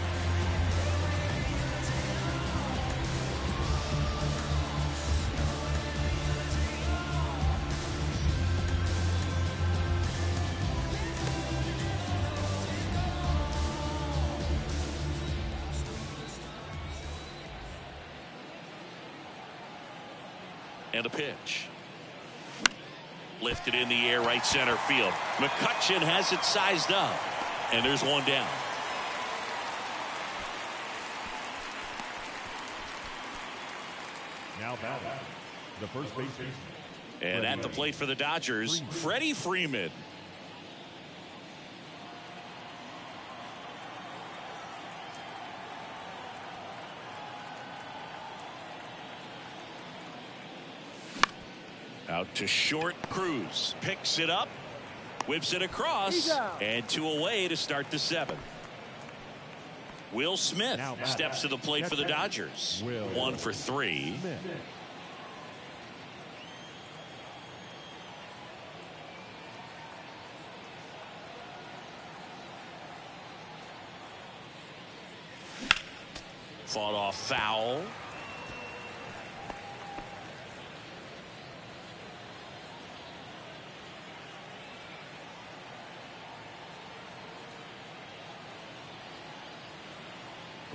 And a pitch. Lifted in the air, right center field. McCutchen has it sized up. And there's one down. Now batting, the first baseman. And at the plate for the Dodgers, Freddie Freeman. Out to short. Cruz picks it up, whips it across, and 2 away to start the 7th. Will Smith steps to the plate for the Dodgers. 1 for 3. Fought off foul.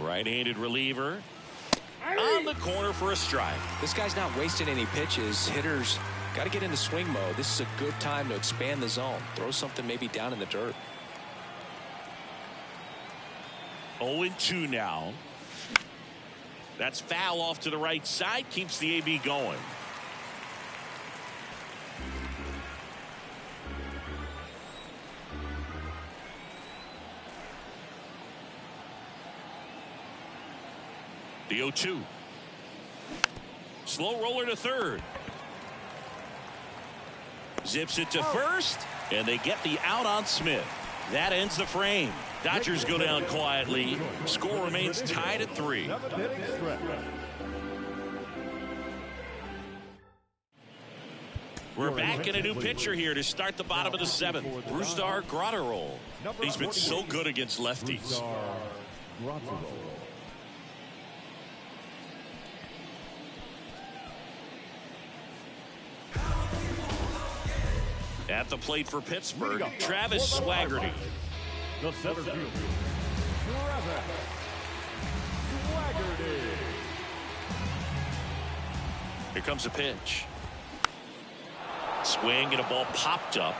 Right-handed reliever on the corner for a strike. This guy's not wasting any pitches. Hitters got to get into swing mode. This is a good time to expand the zone. Throw something maybe down in the dirt. 0-2 now. That's foul off to the right side. Keeps the AB going. The 0-2. Slow roller to third. Zips it to first, and they get the out on Smith. That ends the frame. Dodgers go down quietly. Score remains tied at 3. We're back in a new pitcher here to start the bottom of the 7th. Brusdar Graterol. He's been so good against lefties. At the plate for Pittsburgh, Travis Swaggerty. The center fielder, Travis Swaggerty. Here comes a pitch. Swing and a ball popped up.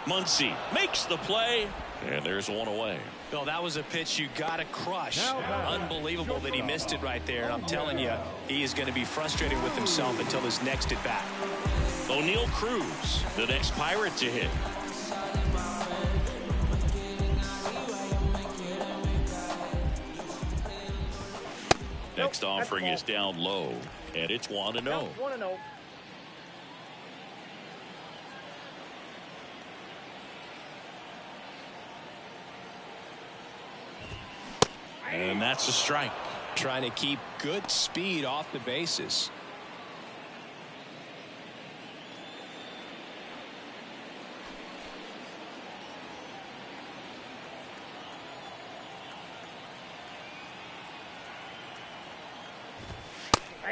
Muncy makes the play, and there's one away. Bill, that was a pitch you got to crush. Unbelievable that he missed it right there. And I'm telling you, he is going to be frustrated with himself until his next at bat. O'Neal Cruz, the next Pirate to hit. Next offering is down low, and it's 1-0. 1-0. And that's a strike. Trying to keep good speed off the bases.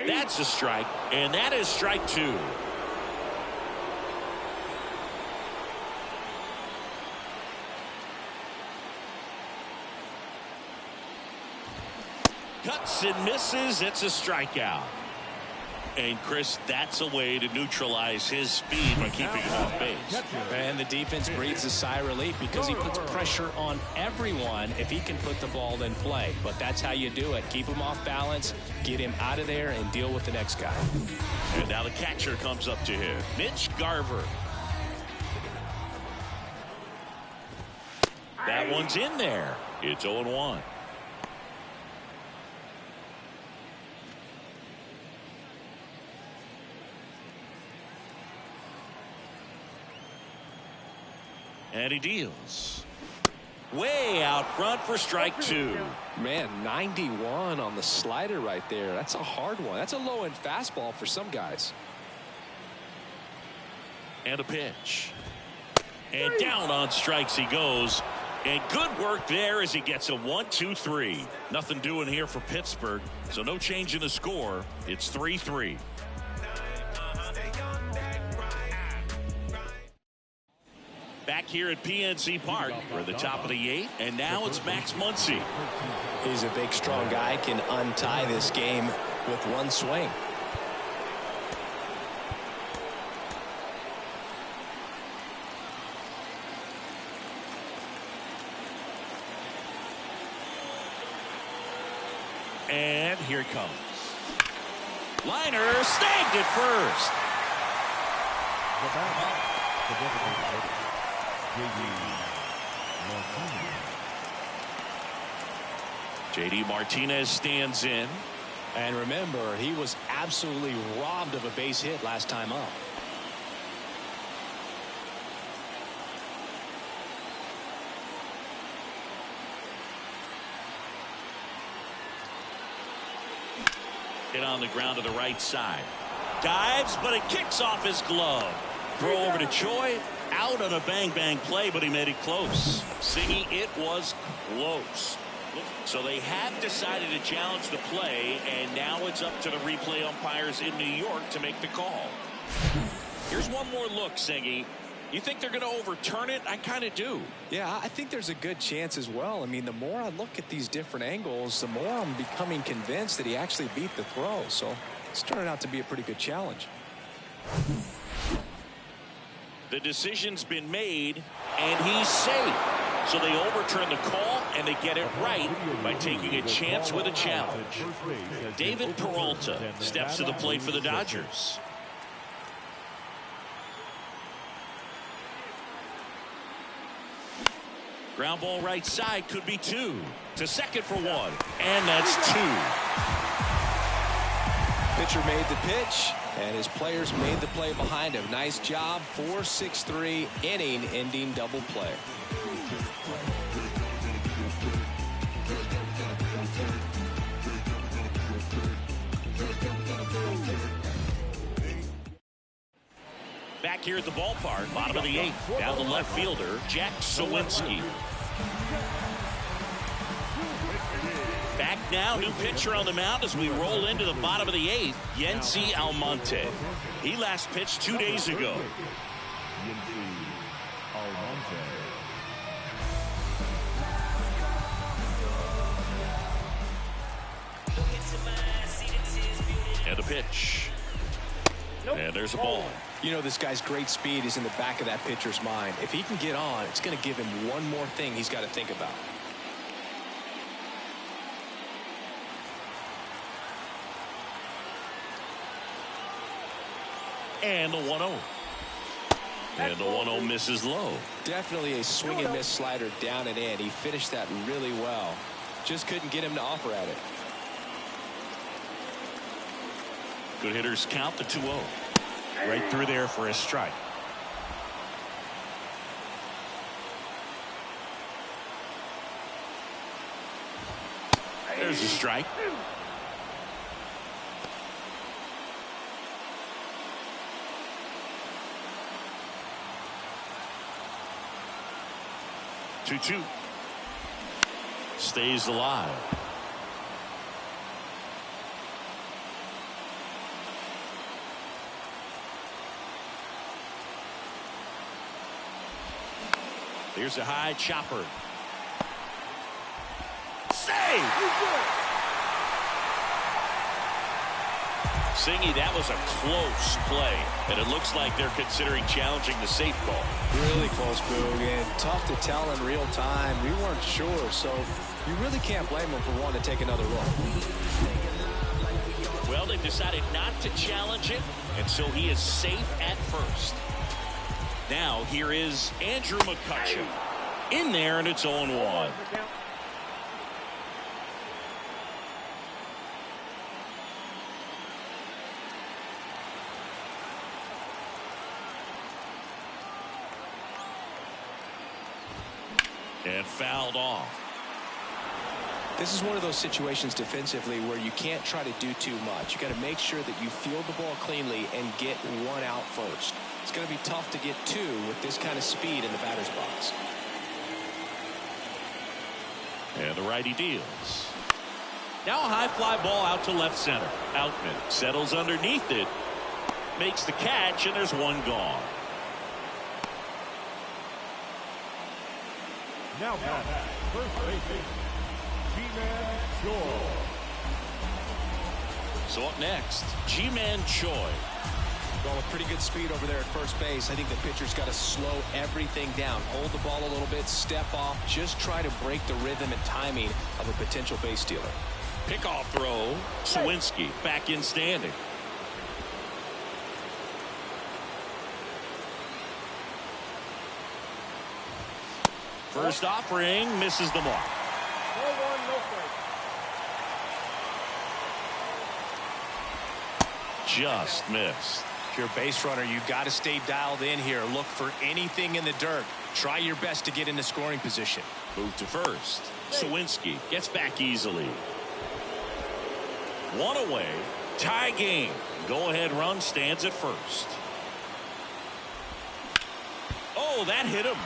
That's a strike, and that is strike 2. Cuts and misses. It's a strikeout. And Chris, that's a way to neutralize his speed by keeping him off base. And the defense breathes a sigh of relief because he puts pressure on everyone if he can put the ball in play. But that's how you do it. Keep him off balance, get him out of there, and deal with the next guy. And now the catcher comes up to him, Mitch Garver. That one's in there. It's 0-1. And he deals. Way out front for strike two. Man, 91 on the slider right there. That's a hard one. That's a low-end fastball for some guys. And a pitch. And down on strikes he goes. And good work there as he gets a 1-2-3. Nothing doing here for Pittsburgh, so no change in the score. It's 3-3. Back here at PNC Park, we're at the top of the 8th, and now it's Max Muncy. He's a big, strong guy, can untie this game with one swing. And here it comes. Liner snagged at first. J.D. Martinez stands in. And remember, he was absolutely robbed of a base hit last time up. Hit on the ground to the right side. Dives, but it kicks off his glove. Throw over to Choi. Out on a bang-bang play, but he made it close. Siggy, it was close. So they have decided to challenge the play, and now it's up to the replay umpires in New York to make the call. Here's one more look, Siggy. You think they're going to overturn it? I kind of do. Yeah, I think there's a good chance as well. I mean, the more I look at these different angles, the more I'm becoming convinced that he actually beat the throw. So it's turning out to be a pretty good challenge. The decision's been made, and he's safe. So they overturn the call, and they get it right by taking a chance with a challenge. David Peralta steps to the plate for the Dodgers. Ground ball right side, could be two. To second for one, and that's two. Pitcher made the pitch, and his players made the play behind him. Nice job. 4-6-3 inning-ending double play. Back here at the ballpark, bottom of the 8th, down the left fielder, Jack Sawinski. Back now, new pitcher on the mound as we roll into the bottom of the 8th, Yency Almonte. He last pitched 2 days ago. And a pitch. And there's a ball. You know, this guy's great speed is in the back of that pitcher's mind. If he can get on, it's going to give him one more thing he's got to think about. And the 1-0. And the 1-0 misses low. Definitely a swing and miss slider down and in. He finished that really well. Just couldn't get him to offer at it. Good hitters count the 2-0. Right through there for a strike. There's a strike. Two. Stays alive. Here's a high chopper. Save! Singy, that was a close play, and it looks like they're considering challenging the safe call. Really close, Boog, and tough to tell in real time. We weren't sure, so you really can't blame them for wanting to take another look. Well, they've decided not to challenge it, and so he is safe at first. Now, here is Andrew McCutcheon. In there, and it's 0-1. And fouled off. This is one of those situations defensively where you can't try to do too much. You got to make sure that you field the ball cleanly and get one out first. It's going to be tough to get two with this kind of speed in the batter's box. And the righty deals. Now a high fly ball out to left center. Outman settles underneath it, makes the catch, and there's one gone. Now back, first baseman, G-Man Choi. So up next, G-Man Choi. Well, with pretty good speed over there at first base, I think the pitcher's got to slow everything down. Hold the ball a little bit, step off, just try to break the rhythm and timing of a potential base stealer. Pickoff throw. Sawinski back in standing. First offering misses the mark. No one, no strike. Just missed. If you're a base runner, you've got to stay dialed in here. Look for anything in the dirt. Try your best to get into scoring position. Move to first. Sawinski gets back easily. One away. Tie game. Go ahead run stands at first. Oh, that hit him.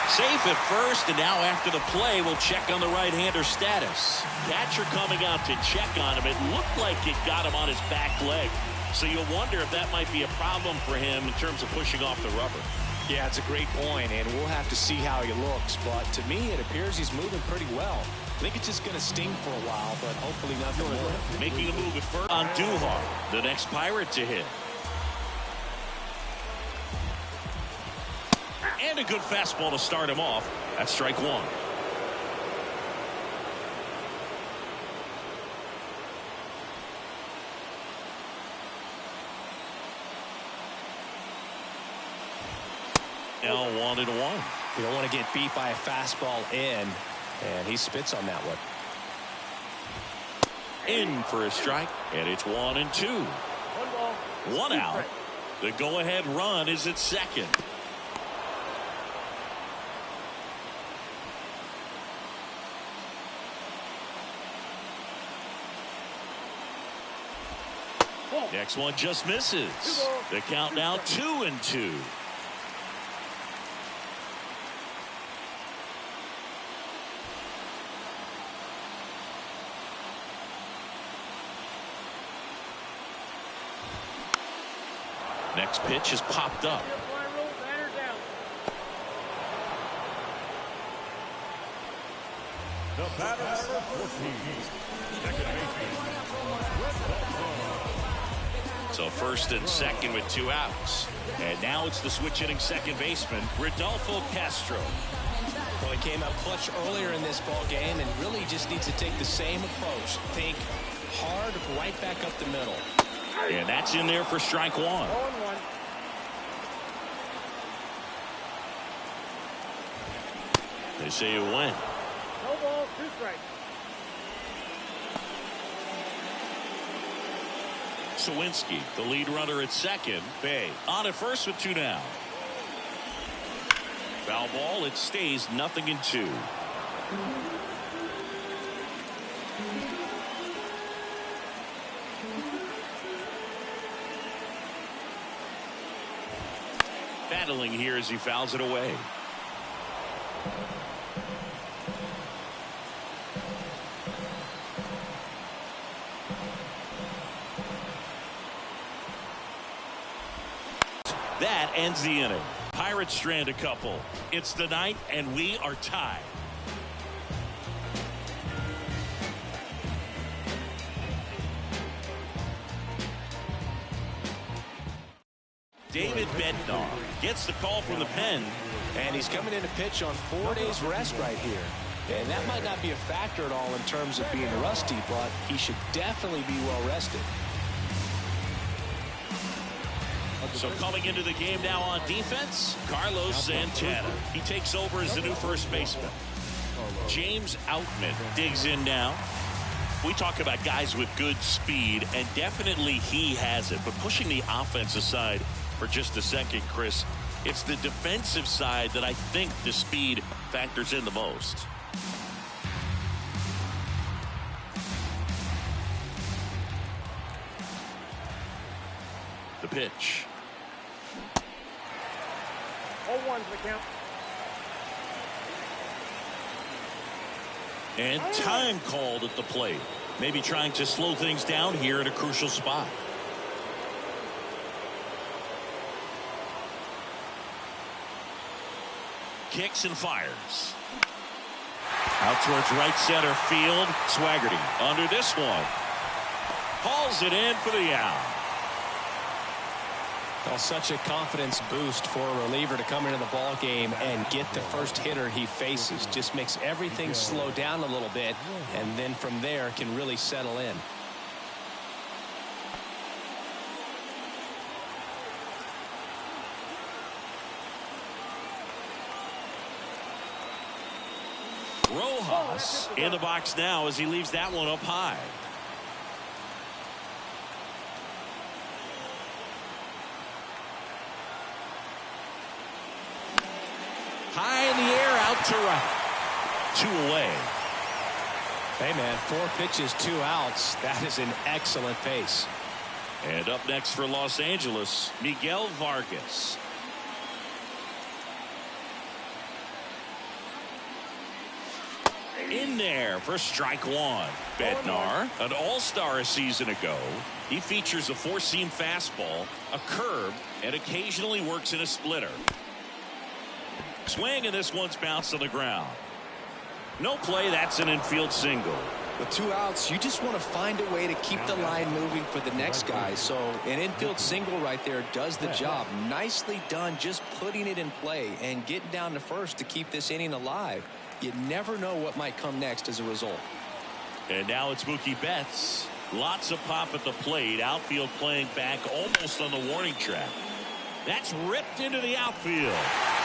Safe at first, and now after the play, we'll check on the right-hander's status. Catcher coming out to check on him. It looked like it got him on his back leg. So you'll wonder if that might be a problem for him in terms of pushing off the rubber. Yeah, it's a great point, and we'll have to see how he looks. But to me, it appears he's moving pretty well. I think it's just going to sting for a while, but hopefully nothing more. Making a move at first on Duhar, the next Pirate to hit. And a good fastball to start him off. That's strike one. Now 1-1. You don't want to get beat by a fastball in, and he spits on that one. In for a strike, and it's 1-2. One ball. One out. The go-ahead run is at second. Next one just misses. The count now 2-2. Next pitch is popped up. The batter number 14, second baseman. So first and second with two outs. And now it's the switch hitting second baseman, Rodolfo Castro. Well, he came out clutch earlier in this ball game and really just needs to take the same approach. Think hard right back up the middle. And that's in there for strike one. 0-1. They say you win. No ball, two strikes. Sawinski, the lead runner at second. Bay on at first with two down. Foul ball. It stays 0-2. Battling here as he fouls it away. That ends the inning. Pirates strand a couple. It's the ninth, and we are tied. David Bednar gets the call from the pen. And he's coming in to pitch on 4 days rest right here. And that might not be a factor at all in terms of being rusty, but he should definitely be well rested. So coming into the game now on defense, Carlos Santana. He takes over as the new first baseman. James Outman digs in now. We talk about guys with good speed, and definitely he has it. But pushing the offense aside for just a second, Chris, It's the defensive side that I think the speed factors in the most. The pitch. 0-1 the count. And time called at the plate. Maybe trying to slow things down here at a crucial spot. Kicks and fires. Out towards right center field. Swaggerty under this one. Hauls it in for the out. Well, such a confidence boost for a reliever to come into the ball game and get the first hitter he faces. Just makes everything slow down a little bit, and then from there can really settle in. Rojas in the box now as he leaves that one up high. High in the air, out to right. 2 away. Hey, man, 4 pitches, 2 outs. That is an excellent pace. And up next for Los Angeles, Miguel Vargas. In there for strike 1. Bednar, an all-star a season ago. He features a 4-seam fastball, a curve, and occasionally works in a splitter. Swing, and this one's bounced on the ground. No play. That's an infield single. With 2 outs, you just want to find a way to keep the line moving for the next guy. So an infield single right there does the job. Nicely done, just putting it in play and getting down to first to keep this inning alive. You never know what might come next as a result. And now it's Mookie Betts. Lots of pop at the plate. Outfield playing back almost on the warning track. That's ripped into the outfield.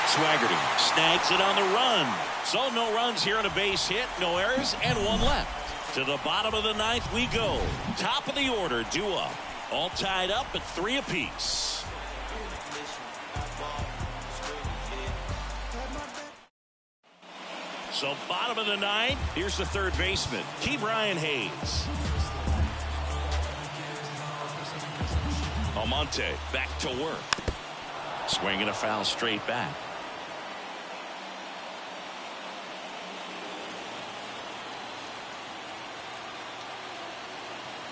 Swaggerty snags it on the run. So no runs here on a base hit, no errors, and 1 left. To the bottom of the 9th we go. Top of the order due up. All tied up at 3 apiece. So bottom of the 9th, here's the 3rd baseman, Ke'Bryan Hayes. Almonte back to work. Swinging a foul straight back.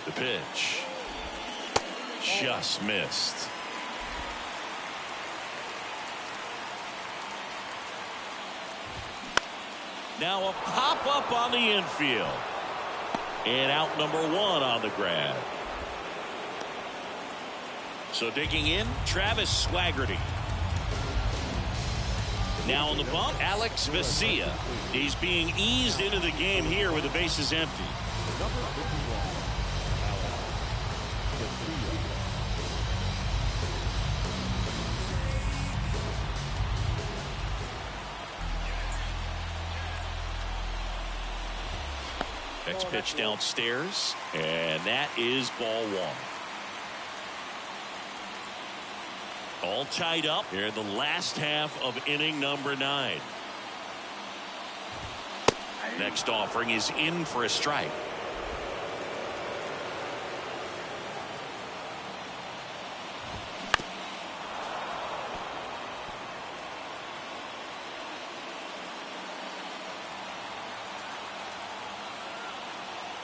The pitch. Just missed. Now a pop-up on the infield. And out number 1 on the grab. So digging in, Travis Swaggerty. Now on the bump, Alex Vesia. He's being eased into the game here with the bases empty. Next pitch downstairs, and that is ball 1. All tied up here in the last half of inning number 9. Next offering is in for a strike.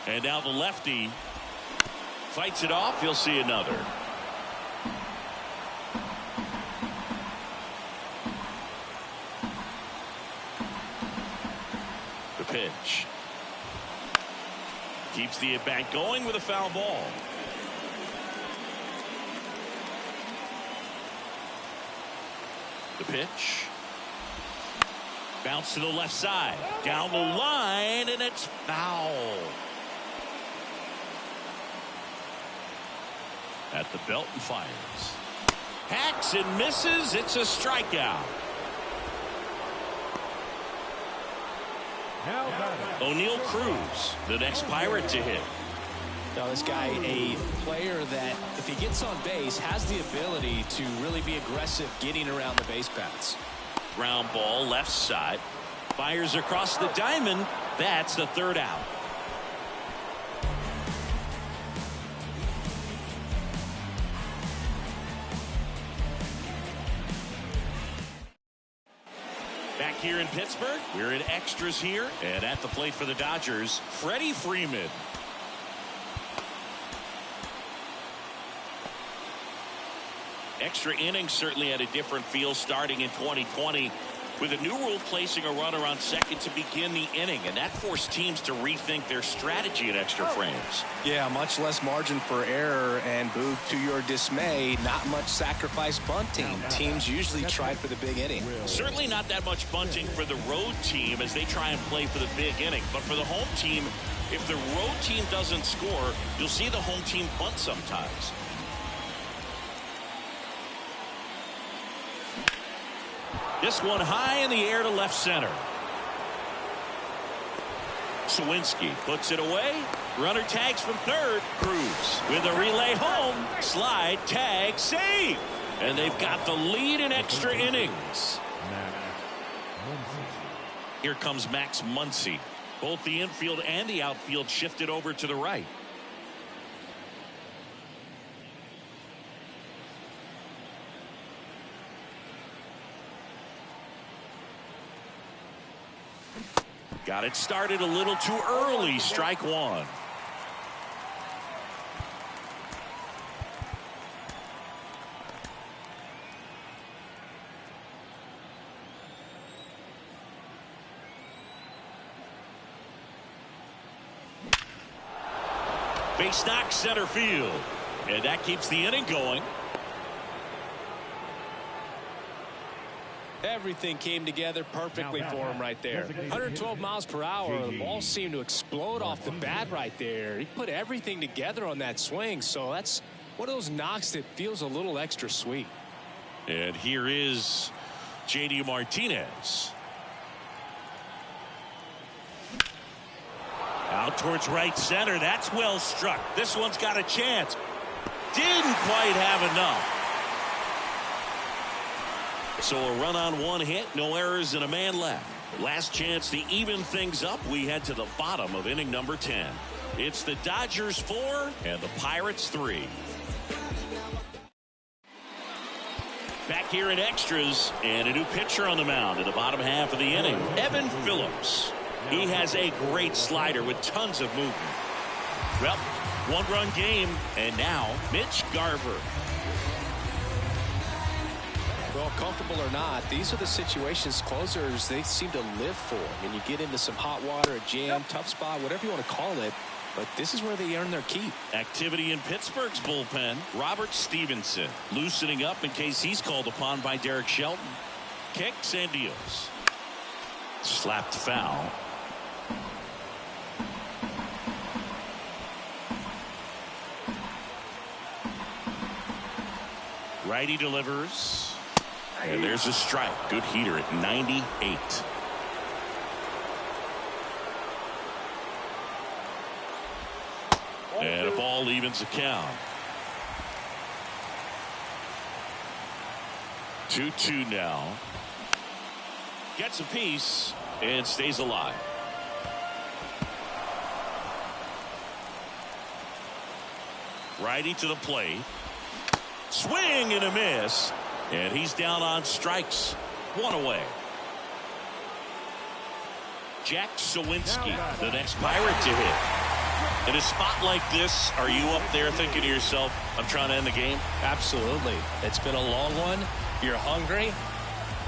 And now the lefty fights it off. You'll see another. The pitch. Keeps the at-bat going with a foul ball. The pitch. Bounce to the left side. Down the line, and it's foul. At the belt and fires. Hacks and misses. It's a strikeout. O'Neal Cruz, the next Pirate to hit. Now, this guy, a player that, if he gets on base, has the ability to really be aggressive getting around the base paths. Ground ball, left side. Fires across the diamond. That's the third out. Back here in Pittsburgh, we're in extras here. And at the plate for the Dodgers, Freddie Freeman. Extra innings certainly had a different feel starting in 2020 with a new rule placing a runner on second to begin the inning, and that forced teams to rethink their strategy at extra frames. Yeah, much less margin for error, and Boog, to your dismay, not much sacrifice bunting. Teams usually try for the big inning. Certainly not that much bunting for the road team as they try and play for the big inning, but for the home team, if the road team doesn't score, you'll see the home team bunt sometimes. This one high in the air to left center. Sawinski puts it away. Runner tags from third. Cruz with a relay home. Slide, tag, save. And they've got the lead in extra innings. Here comes Max Muncy. Both the infield and the outfield shifted over to the right. Got it started a little too early. Strike one. Base knock center field. And that keeps the inning going. Everything came together perfectly for him right there. 112 miles per hour. The ball seemed to explode off the bat right there. He put everything together on that swing. So that's one of those knocks that feels a little extra sweet. And here is J.D. Martinez. Out towards right center. That's well struck. This one's got a chance. Didn't quite have enough. So a run on one hit, no errors, and a man left. Last chance to even things up. We head to the bottom of inning number 10. It's the Dodgers 4 and the Pirates 3. Back here in extras, and a new pitcher on the mound in the bottom half of the inning. Evan Phillips. He has a great slider with tons of movement. Well, one-run game, and now Mitch Garver. Well, comfortable or not, these are the situations closers they seem to live for. When you get into some hot water, a jam, tough spot, whatever you want to call it, but this is where they earn their keep. Activity in Pittsburgh's bullpen. Robert Stevenson loosening up in case he's called upon by Derek Shelton. Kicks and deals. Slapped foul. Righty delivers. And there's a strike. Good heater at 98. And a ball evens the count. 2-2 now. Gets a piece and stays alive. Righty to the plate. Swing and a miss. And he's down on strikes. One away. Jack Sawinski, the next Pirate to hit. In a spot like this, are you up there thinking to yourself, I'm trying to end the game? Absolutely. It's been a long one. You're hungry,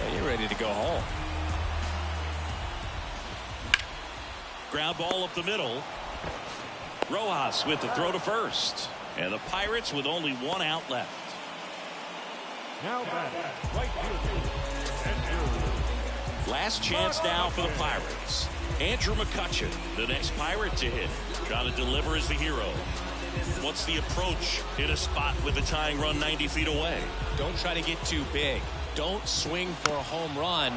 and you're ready to go home. Ground ball up the middle. Rojas with the throw to first. And the Pirates with only one out left. Now batting, right fielder, Andrew. Last chance now for the Pirates. Andrew McCutchen, the next Pirate to hit. Trying to deliver as the hero. What's the approach in a spot with a tying run 90 feet away? Don't try to get too big. Don't swing for a home run.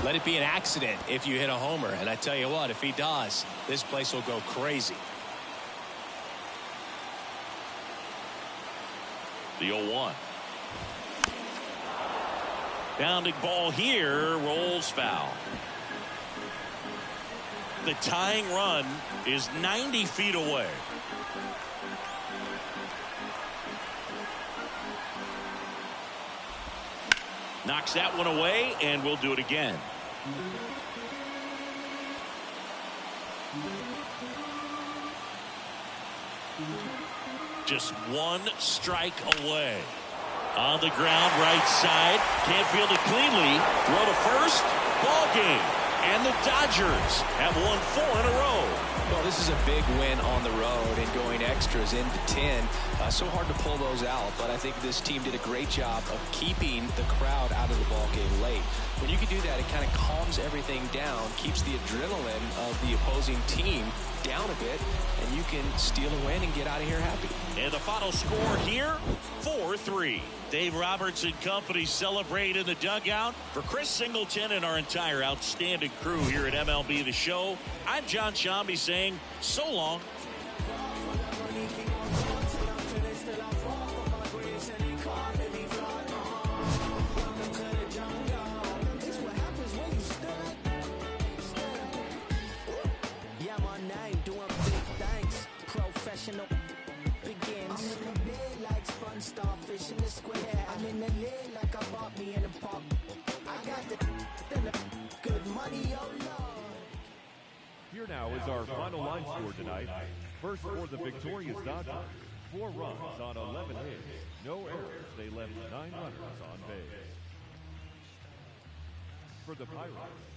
Let it be an accident if you hit a homer. And I tell you what, if he does, this place will go crazy. The 0-1. Bounding ball here, rolls foul. The tying run is 90 feet away. Knocks that one away, and we'll do it again. Just one strike away. On the ground, right side. Can't field it cleanly. Throw to first. Ball game. And the Dodgers have won 4 in a row. Well, this is a big win on the road and going extras into 10. So hard to pull those out, but I think this team did a great job of keeping the crowd out of the ball game late. When you can do that, it kind of calms everything down, keeps the adrenaline of the opposing team down a bit, and you can steal a win and get out of here happy. And the final score here, 4-3. Dave Roberts and company celebrate in the dugout. For Chris Singleton and our entire outstanding crew here at MLB The Show, I'm John Shambi saying so long. Begins. I'm in the bed like sponge starfish in the square. I'm in the lid like I bought me in the park. I got the good money, oh Lord. Here now is our final line score tonight. First for the victorious Dodgers, 4 runs on 11 hits, no errors. They left 9 runners on base. For the Pirates,